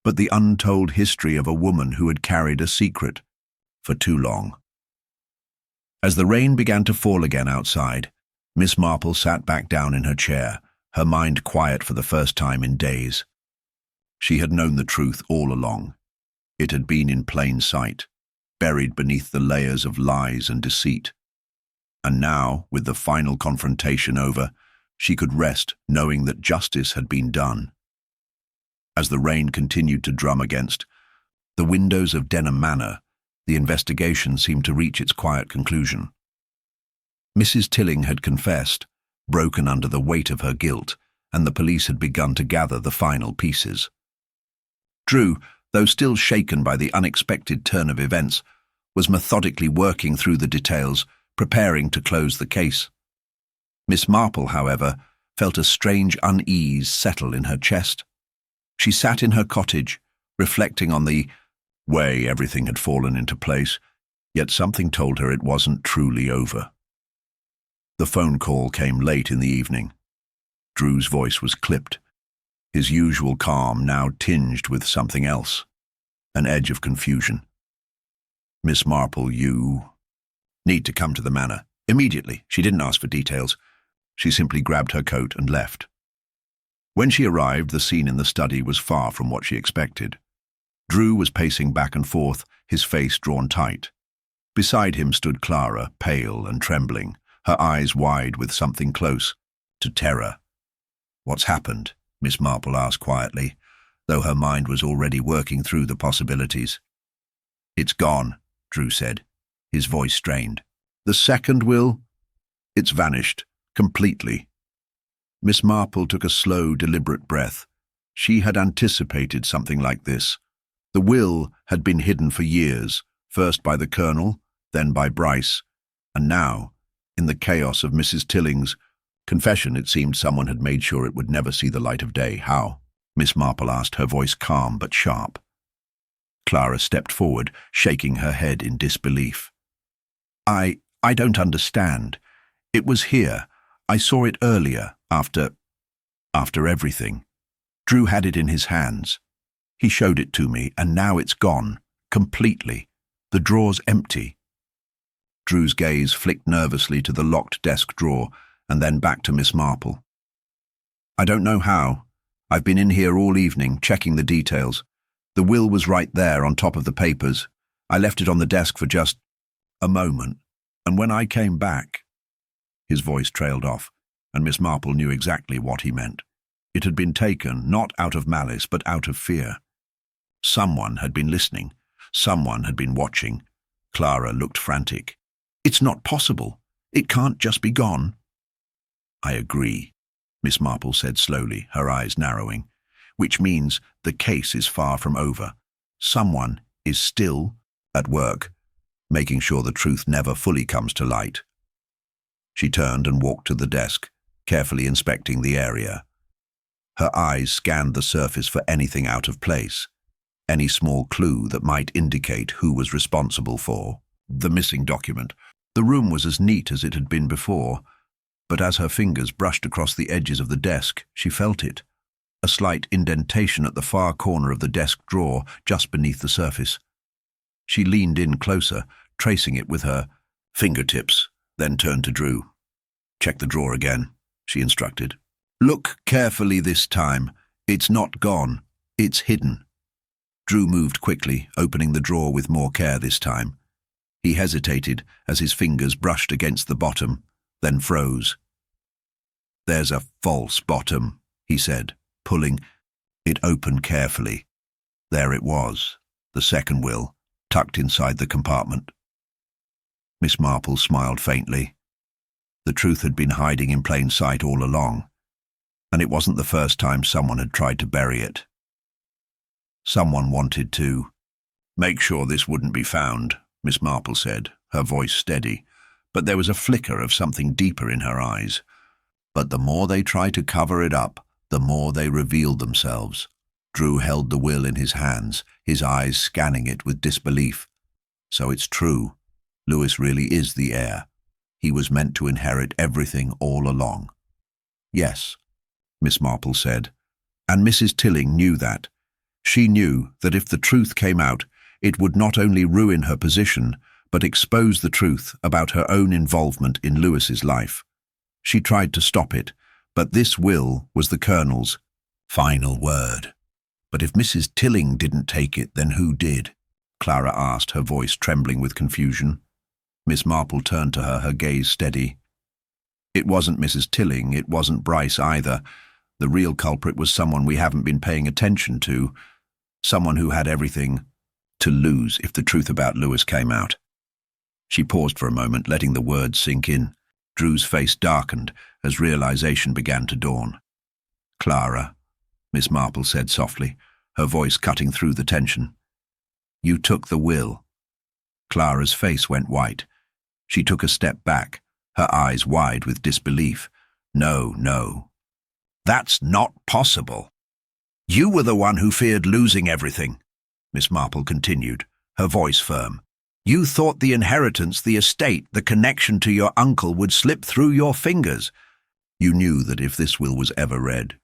Speaker 1: but the untold history of a woman who had carried a secret for too long. As the rain began to fall again outside, Miss Marple sat back down in her chair, her mind quiet for the first time in days. She had known the truth all along. It had been in plain sight, buried beneath the layers of lies and deceit. And now, with the final confrontation over, she could rest knowing that justice had been done. As the rain continued to drum against the windows of Denham Manor, the investigation seemed to reach its quiet conclusion. Mrs. Tilling had confessed, broken under the weight of her guilt, and the police had begun to gather the final pieces. Drew, though still shaken by the unexpected turn of events, was methodically working through the details, preparing to close the case. Miss Marple, however, felt a strange unease settle in her chest. She sat in her cottage, reflecting on the way everything had fallen into place, yet something told her it wasn't truly over. The phone call came late in the evening. Drew's voice was clipped, his usual calm now tinged with something else, an edge of confusion. "Miss Marple, you need to come to the manor. Immediately." She didn't ask for details. She simply grabbed her coat and left. When she arrived, the scene in the study was far from what she expected. Drew was pacing back and forth, his face drawn tight. Beside him stood Clara, pale and trembling, her eyes wide with something close to terror. "What's happened?" Miss Marple asked quietly, though her mind was already working through the possibilities. "It's gone," Drew said, his voice strained. "The second will? It's vanished, completely." Miss Marple took a slow, deliberate breath. She had anticipated something like this. The will had been hidden for years, first by the Colonel, then by Bryce, and now, in the chaos of Mrs. Tilling's confession, it seemed someone had made sure it would never see the light of day. "How?" Miss Marple asked, her voice calm but sharp. Clara stepped forward, shaking her head in disbelief. I don't understand. It was here. I saw it earlier, after everything." Drew had it in his hands. "He showed it to me, and now it's gone, completely. The drawer's empty." Drew's gaze flicked nervously to the locked desk drawer, and then back to Miss Marple. "I don't know how. I've been in here all evening, checking the details. The will was right there on top of the papers. I left it on the desk for just a moment, and when I came back—" His voice trailed off, and Miss Marple knew exactly what he meant. It had been taken, not out of malice, but out of fear. Someone had been listening. Someone had been watching. Clara looked frantic. "It's not possible. It can't just be gone." "I agree," Miss Marple said slowly, her eyes narrowing, "which means the case is far from over. Someone is still at work, making sure the truth never fully comes to light." She turned and walked to the desk, carefully inspecting the area. Her eyes scanned the surface for anything out of place, any small clue that might indicate who was responsible for the missing document. The room was as neat as it had been before, but as her fingers brushed across the edges of the desk, she felt it. A slight indentation at the far corner of the desk drawer, just beneath the surface. She leaned in closer, tracing it with her fingertips, then turned to Drew. "Check the drawer again," she instructed. "Look carefully this time. It's not gone. It's hidden." Drew moved quickly, opening the drawer with more care this time. He hesitated as his fingers brushed against the bottom, then froze. "There's a false bottom," he said, pulling it open carefully. There it was, the second will, tucked inside the compartment. Miss Marple smiled faintly. The truth had been hiding in plain sight all along, and it wasn't the first time someone had tried to bury it. Someone wanted to make sure this wouldn't be found, Miss Marple said, her voice steady, but there was a flicker of something deeper in her eyes. But the more they tried to cover it up, the more they revealed themselves. Drew held the will in his hands, his eyes scanning it with disbelief. So it's true. Lewis really is the heir. He was meant to inherit everything all along. Yes, Miss Marple said, and Mrs. Tilling knew that. She knew that if the truth came out, it would not only ruin her position, but expose the truth about her own involvement in Lewis's life. She tried to stop it, but this will was the Colonel's final word. But if Mrs. Tilling didn't take it, then who did? Clara asked, her voice trembling with confusion. Miss Marple turned to her gaze steady. It wasn't Mrs. Tilling, it wasn't Bryce either. The real culprit was someone we haven't been paying attention to, someone who had everything to lose if the truth about Lewis came out. She paused for a moment, letting the words sink in. Drew's face darkened as realization began to dawn. Clara, Miss Marple said softly, her voice cutting through the tension. You took the will. Clara's face went white. She took a step back, her eyes wide with disbelief. No, no. That's not possible. You were the one who feared losing everything, Miss Marple continued, her voice firm. You thought the inheritance, the estate, the connection to your uncle would slip through your fingers. You knew that if this will was ever read,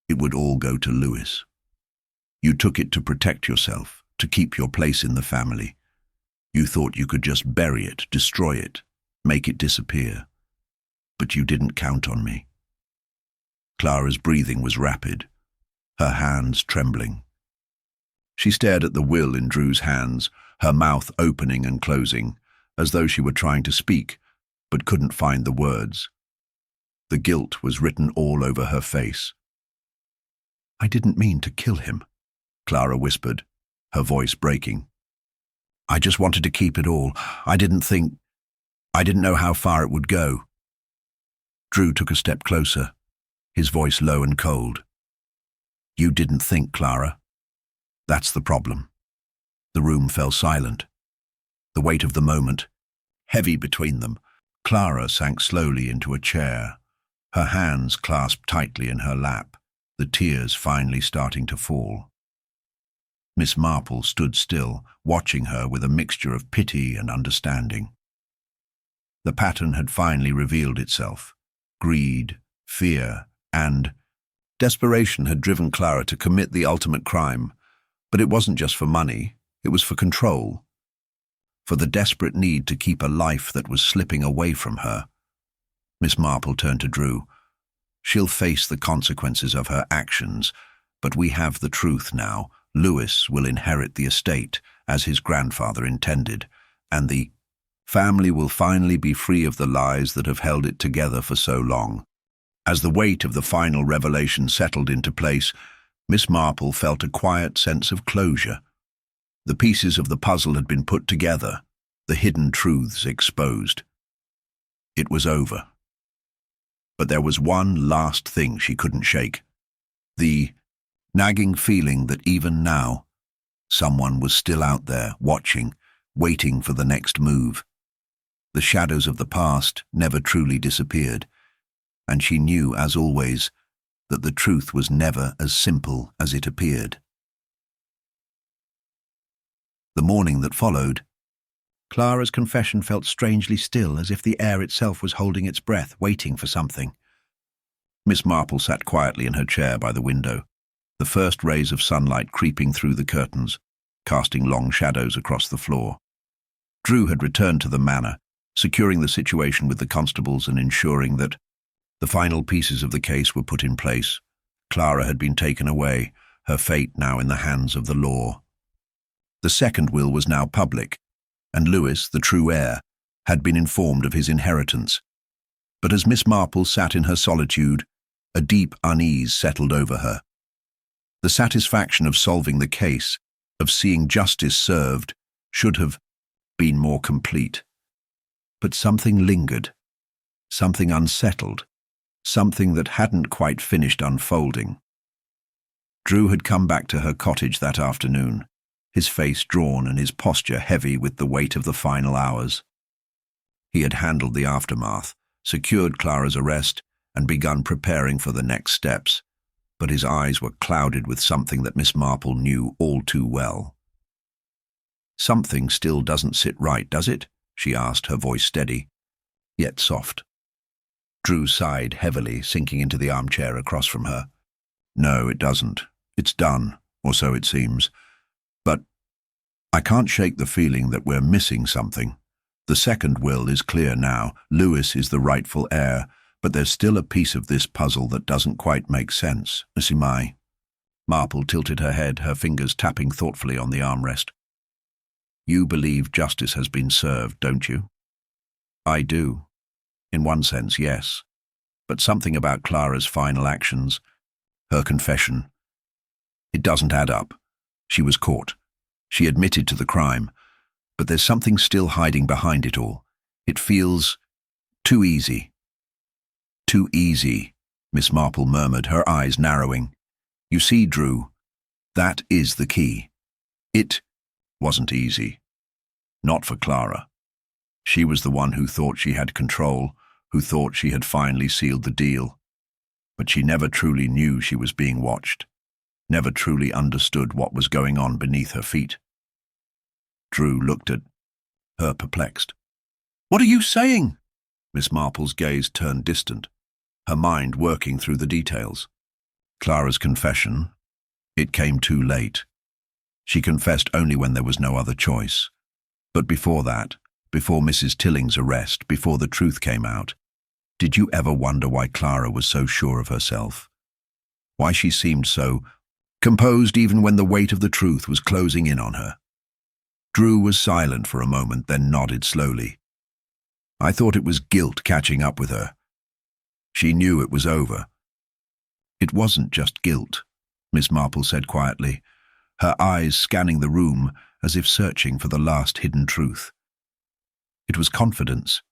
Speaker 1: it would all go to Lewis. You took it to protect yourself, to keep your place in the family. You thought you could just bury it, destroy it, make it disappear. But you didn't count on me. Clara's breathing was rapid, her hands trembling. She stared at the will in Drew's hands, her mouth opening and closing, as though she were trying to speak, but couldn't find the words. The guilt was written all over her face. I didn't mean to kill him, Clara whispered, her voice breaking. I just wanted to keep it all. I didn't know how far it would go. Drew took a step closer, his voice low and cold. You didn't think, Clara. That's the problem. The room fell silent. The weight of the moment, heavy between them. Clara sank slowly into a chair, her hands clasped tightly in her lap, the tears finally starting to fall. Miss Marple stood still, watching her with a mixture of pity and understanding. The pattern had finally revealed itself. Greed, fear, and desperation had driven Clara to commit the ultimate crime. But it wasn't just for money, it was for control. For the desperate need to keep a life that was slipping away from her. Miss Marple turned to Drew. She'll face the consequences of her actions, but we have the truth now. Lewis will inherit the estate, as his grandfather intended, and the family will finally be free of the lies that have held it together for so long. As the weight of the final revelation settled into place, Miss Marple felt a quiet sense of closure. The pieces of the puzzle had been put together, the hidden truths exposed. It was over. But there was one last thing she couldn't shake. The nagging feeling that even now, someone was still out there, watching, waiting for the next move. The shadows of the past never truly disappeared, and she knew, as always, that the truth was never as simple as it appeared. The morning that followed, Clara's confession felt strangely still, as if the air itself was holding its breath, waiting for something. Miss Marple sat quietly in her chair by the window, the first rays of sunlight creeping through the curtains, casting long shadows across the floor. Drew had returned to the manor, securing the situation with the constables and ensuring that the final pieces of the case were put in place. Clara had been taken away, her fate now in the hands of the law. The second will was now public, and Lewis, the true heir, had been informed of his inheritance. But as Miss Marple sat in her solitude, a deep unease settled over her. The satisfaction of solving the case, of seeing justice served, should have been more complete. But something lingered, something unsettled, something that hadn't quite finished unfolding. Drew had come back to her cottage that afternoon, his face drawn and his posture heavy with the weight of the final hours. He had handled the aftermath, secured Clara's arrest, and begun preparing for the next steps, but his eyes were clouded with something that Miss Marple knew all too well. "Something still doesn't sit right, does it?" she asked, her voice steady, yet soft. Drew sighed heavily, sinking into the armchair across from her. "No, it doesn't. It's done, or so it seems. But I can't shake the feeling that we're missing something. The second will is clear now. Lewis is the rightful heir, but there's still a piece of this puzzle that doesn't quite make sense. Missy. Marple tilted her head, her fingers tapping thoughtfully on the armrest. "You believe justice has been served, don't you?" "I do. In one sense, yes. But something about Clara's final actions, her confession, it doesn't add up. She was caught. She admitted to the crime. But there's something still hiding behind it all. It feels too easy." "Too easy," Miss Marple murmured, her eyes narrowing. "You see, Drew, that is the key. It wasn't easy. Not for Clara. She was the one who thought she had control, who thought she had finally sealed the deal. But she never truly knew she was being watched, never truly understood what was going on beneath her feet." Drew looked at her, perplexed. "What are you saying?" Miss Marple's gaze turned distant, her mind working through the details. Clara's confession, it came too late. She confessed only when there was no other choice. But before that, before Mrs. Tilling's arrest, before the truth came out, did you ever wonder why Clara was so sure of herself? Why she seemed so composed even when the weight of the truth was closing in on her? Drew was silent for a moment, then nodded slowly. "I thought it was guilt catching up with her. She knew it was over." "It wasn't just guilt," Miss Marple said quietly, her eyes scanning the room as if searching for the last hidden truth. "It was confidence.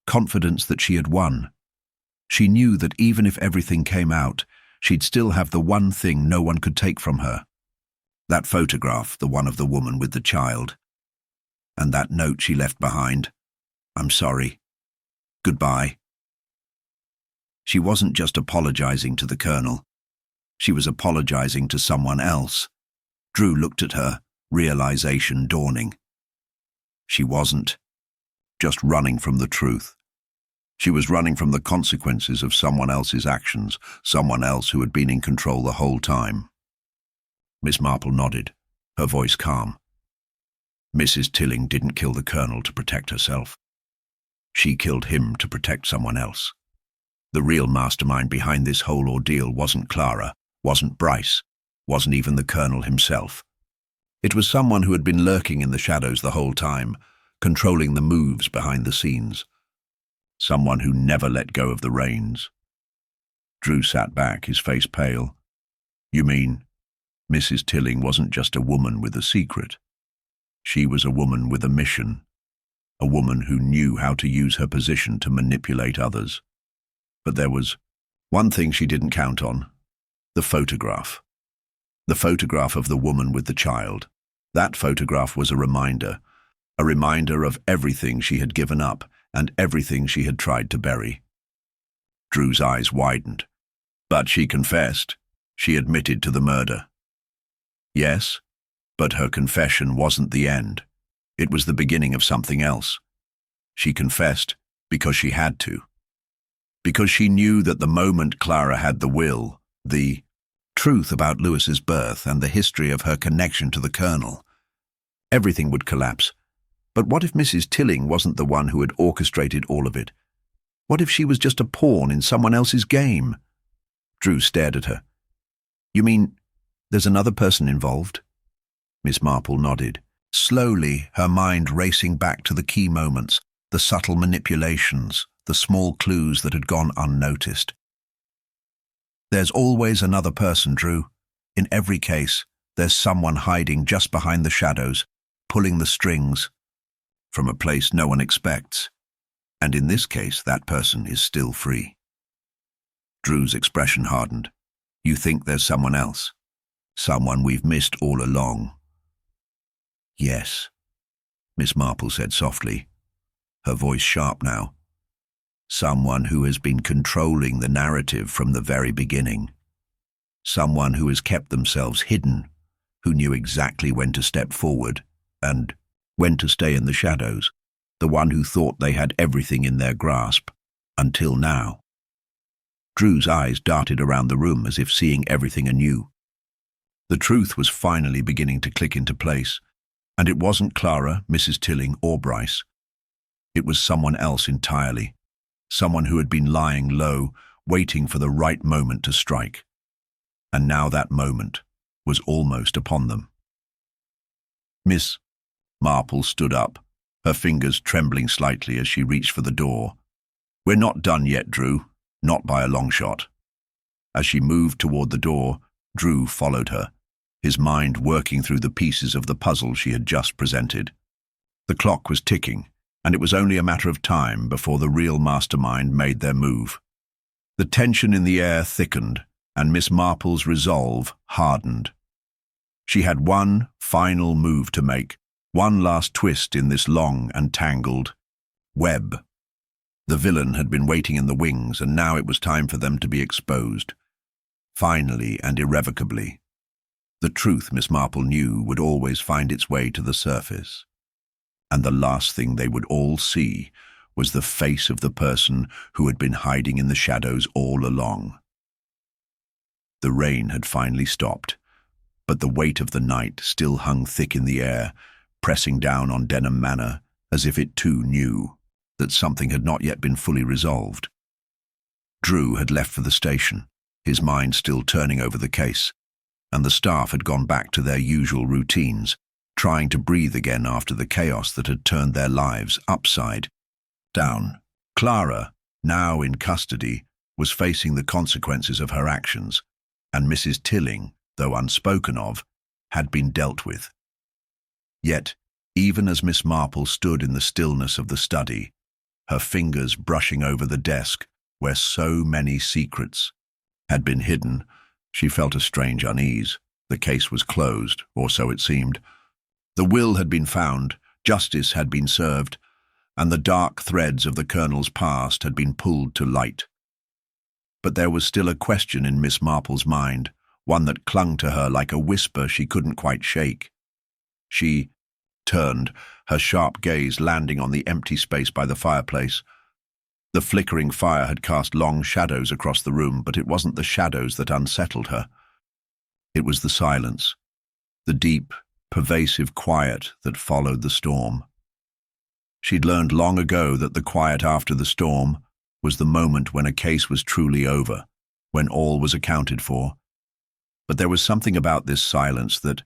Speaker 1: Confidence that she had won. She knew that even if everything came out, she'd still have the one thing no one could take from her. That photograph, the one of the woman with the child. And that note she left behind. 'I'm sorry. Goodbye.' She wasn't just apologizing to the Colonel. She was apologizing to someone else." Drew looked at her, realization dawning. She wasn't just running from the truth. She was running from the consequences of someone else's actions, someone else who had been in control the whole time. Miss Marple nodded, her voice calm. "Mrs. Tilling didn't kill the Colonel to protect herself. She killed him to protect someone else. The real mastermind behind this whole ordeal wasn't Clara, wasn't Bryce, wasn't even the Colonel himself. It was someone who had been lurking in the shadows the whole time, controlling the moves behind the scenes. Someone who never let go of the reins." Drew sat back, his face pale. "You mean Mrs. Tilling wasn't just a woman with a secret? She was a woman with a mission, a woman who knew how to use her position to manipulate others. But there was one thing she didn't count on: the photograph. The photograph of the woman with the child. That photograph was a reminder of everything she had given up and everything she had tried to bury." Drew's eyes widened. "But she confessed. She admitted to the murder." "Yes, but her confession wasn't the end. It was the beginning of something else. She confessed because she had to. Because she knew that the moment Clara had the will, the truth about Lewis's birth and the history of her connection to the Colonel, everything would collapse. But what if Mrs. Tilling wasn't the one who had orchestrated all of it? What if she was just a pawn in someone else's game?" Drew stared at her. "You mean there's another person involved?" Miss Marple nodded, slowly, her mind racing back to the key moments, the subtle manipulations, the small clues that had gone unnoticed. "There's always another person, Drew. In every case, there's someone hiding just behind the shadows, pulling the strings, from a place no one expects. And in this case, that person is still free." Drew's expression hardened. "You think there's someone else?" Someone we've missed all along. Yes, Miss Marple said softly, her voice sharp now. Someone who has been controlling the narrative from the very beginning. Someone who has kept themselves hidden, who knew exactly when to step forward and when to stay in the shadows. The one who thought they had everything in their grasp, until now. Drew's eyes darted around the room as if seeing everything anew. The truth was finally beginning to click into place, and it wasn't Clara, Mrs. Tilling, or Bryce. It was someone else entirely, someone who had been lying low, waiting for the right moment to strike. And now that moment was almost upon them. Miss Marple stood up, her fingers trembling slightly as she reached for the door. "We're not done yet, Drew, not by a long shot." As she moved toward the door, Drew followed her, his mind working through the pieces of the puzzle she had just presented. The clock was ticking, and it was only a matter of time before the real mastermind made their move. The tension in the air thickened, and Miss Marple's resolve hardened. She had one final move to make, one last twist in this long and tangled web. The villain had been waiting in the wings, and now it was time for them to be exposed. Finally and irrevocably. The truth, Miss Marple knew, would always find its way to the surface. And the last thing they would all see was the face of the person who had been hiding in the shadows all along. The rain had finally stopped, but the weight of the night still hung thick in the air, pressing down on Denham Manor as if it too knew that something had not yet been fully resolved. Drew had left for the station, his mind still turning over the case, and the staff had gone back to their usual routines, trying to breathe again after the chaos that had turned their lives upside down. Clara, now in custody, was facing the consequences of her actions, and Mrs. Tilling, though unspoken of, had been dealt with. Yet, even as Miss Marple stood in the stillness of the study, her fingers brushing over the desk where so many secrets had been hidden, she felt a strange unease. The case was closed, or so it seemed. The will had been found, justice had been served, and the dark threads of the Colonel's past had been pulled to light. But there was still a question in Miss Marple's mind, one that clung to her like a whisper she couldn't quite shake. She turned, her sharp gaze landing on the empty space by the fireplace. The flickering fire had cast long shadows across the room, but it wasn't the shadows that unsettled her. It was the silence, the deep, pervasive quiet that followed the storm. She'd learned long ago that the quiet after the storm was the moment when a case was truly over, when all was accounted for. But there was something about this silence that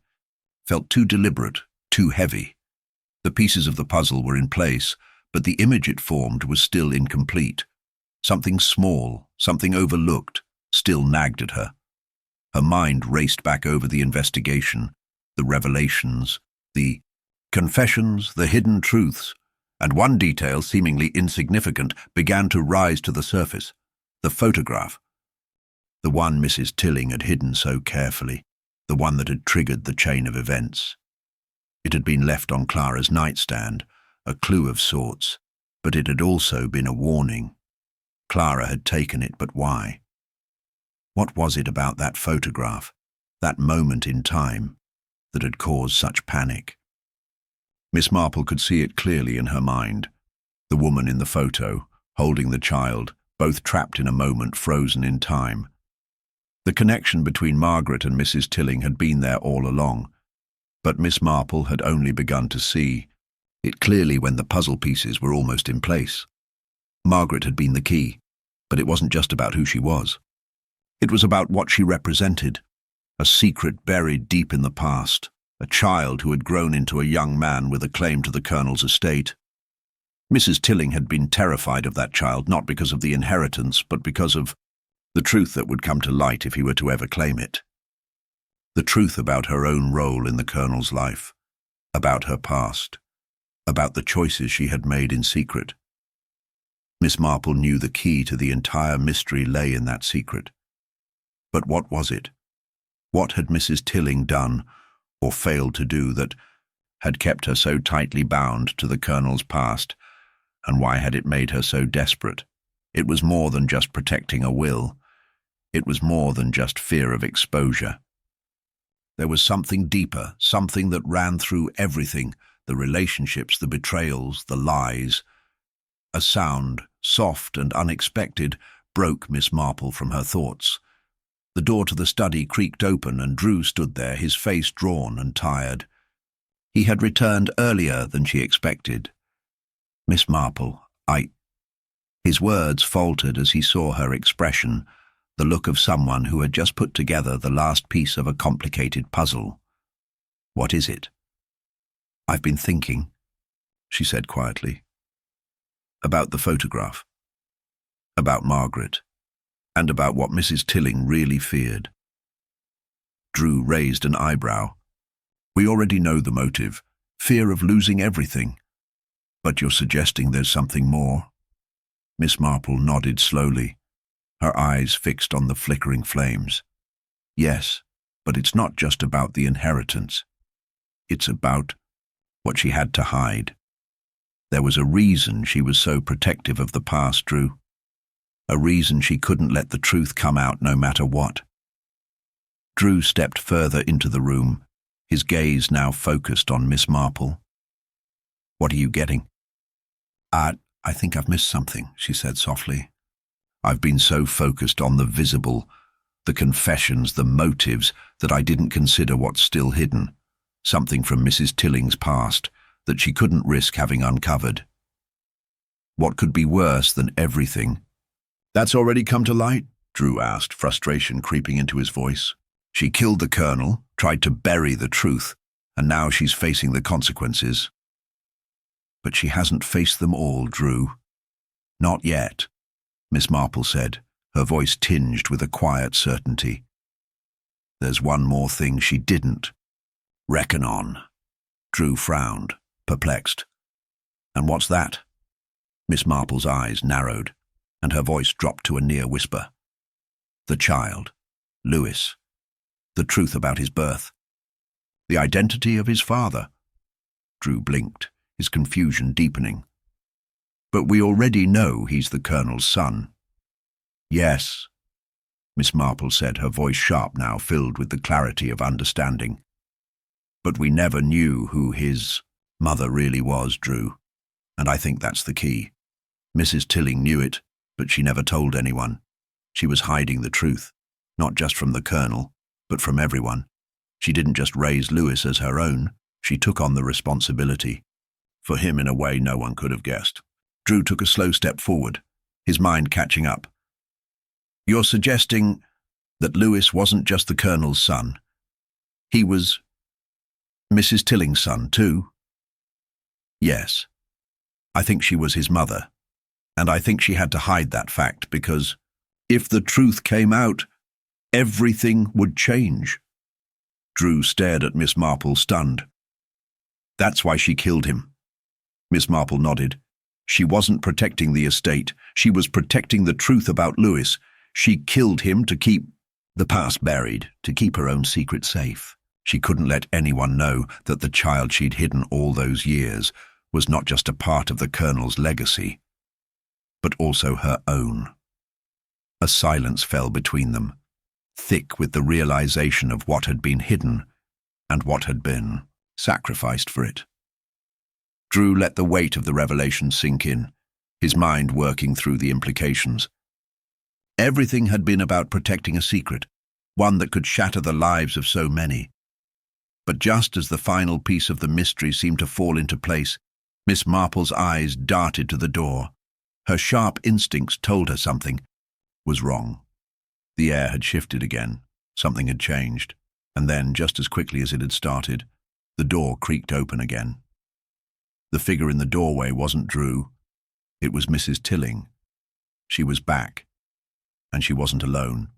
Speaker 1: felt too deliberate, too heavy. The pieces of the puzzle were in place, but the image it formed was still incomplete. Something small, something overlooked, still nagged at her. Her mind raced back over the investigation, the revelations, the confessions, the hidden truths, and one detail, seemingly insignificant, began to rise to the surface: the photograph. The one Mrs. Tilling had hidden so carefully, the one that had triggered the chain of events. It had been left on Clara's nightstand, a clue of sorts, but it had also been a warning. Clara had taken it, but why? What was it about that photograph, that moment in time, that had caused such panic? Miss Marple could see it clearly in her mind. The woman in the photo, holding the child, both trapped in a moment frozen in time. The connection between Margaret and Mrs. Tilling had been there all along, but Miss Marple had only begun to see it clearly when the puzzle pieces were almost in place. Margaret had been the key, but it wasn't just about who she was. It was about what she represented, a secret buried deep in the past, a child who had grown into a young man with a claim to the Colonel's estate. Mrs. Tilling had been terrified of that child, not because of the inheritance, but because of the truth that would come to light if he were to ever claim it. The truth about her own role in the Colonel's life, about her past, about the choices she had made in secret. Miss Marple knew the key to the entire mystery lay in that secret. But what was it? What had Mrs. Tilling done, or failed to do, that had kept her so tightly bound to the Colonel's past, and why had it made her so desperate? It was more than just protecting a will. It was more than just fear of exposure. There was something deeper, something that ran through everything, the relationships, the betrayals, the lies. A sound, soft and unexpected, broke Miss Marple from her thoughts. The door to the study creaked open and Drew stood there, his face drawn and tired. He had returned earlier than she expected. "Miss Marple, His words faltered as he saw her expression, the look of someone who had just put together the last piece of a complicated puzzle. "What is it?" "I've been thinking," she said quietly. "About the photograph. About Margaret. And about what Mrs. Tilling really feared." Drew raised an eyebrow. "We already know the motive. Fear of losing everything. But you're suggesting there's something more?" Miss Marple nodded slowly, her eyes fixed on the flickering flames. "Yes, but it's not just about the inheritance. It's about what she had to hide. There was a reason she was so protective of the past, Drew. A reason she couldn't let the truth come out no matter what." Drew stepped further into the room, his gaze now focused on Miss Marple. "What are you getting?" I think I've missed something," she said softly. "I've been so focused on the visible, the confessions, the motives, that I didn't consider what's still hidden, something from Mrs. Tilling's past that she couldn't risk having uncovered. What could be worse than everything?" "That's already come to light?" Drew asked, frustration creeping into his voice. "She killed the Colonel, tried to bury the truth, and now she's facing the consequences." "But she hasn't faced them all, Drew." "Not yet," Miss Marple said, her voice tinged with a quiet certainty. "There's one more thing she didn't reckon on." Drew frowned, perplexed. "And what's that?" Miss Marple's eyes narrowed, and her voice dropped to a near whisper. "The child, Lewis. The truth about his birth. The identity of his father." Drew blinked, his confusion deepening. "But we already know he's the Colonel's son." "Yes," Miss Marple said, her voice sharp now, filled with the clarity of understanding. "But we never knew who his mother really was, Drew, and I think that's the key. Mrs. Tilling knew it, but she never told anyone. She was hiding the truth, not just from the Colonel, but from everyone. She didn't just raise Lewis as her own, she took on the responsibility. For him in a way no one could have guessed." Drew took a slow step forward, his mind catching up. "You're suggesting that Lewis wasn't just the Colonel's son. He was Mrs. Tilling's son too?" "Yes. I think she was his mother, and I think she had to hide that fact because if the truth came out, everything would change." Drew stared at Miss Marple, stunned. "That's why she killed him." Miss Marple nodded. "She wasn't protecting the estate. She was protecting the truth about Lewis. She killed him to keep the past buried, to keep her own secret safe. She couldn't let anyone know that the child she'd hidden all those years was not just a part of the Colonel's legacy, but also her own." A silence fell between them, thick with the realization of what had been hidden and what had been sacrificed for it. Drew let the weight of the revelation sink in, his mind working through the implications. Everything had been about protecting a secret, one that could shatter the lives of so many. But just as the final piece of the mystery seemed to fall into place, Miss Marple's eyes darted to the door. Her sharp instincts told her something was wrong. The air had shifted again, something had changed, and then, just as quickly as it had started, the door creaked open again. The figure in the doorway wasn't Drew. It was Mrs. Tilling. She was back, and she wasn't alone.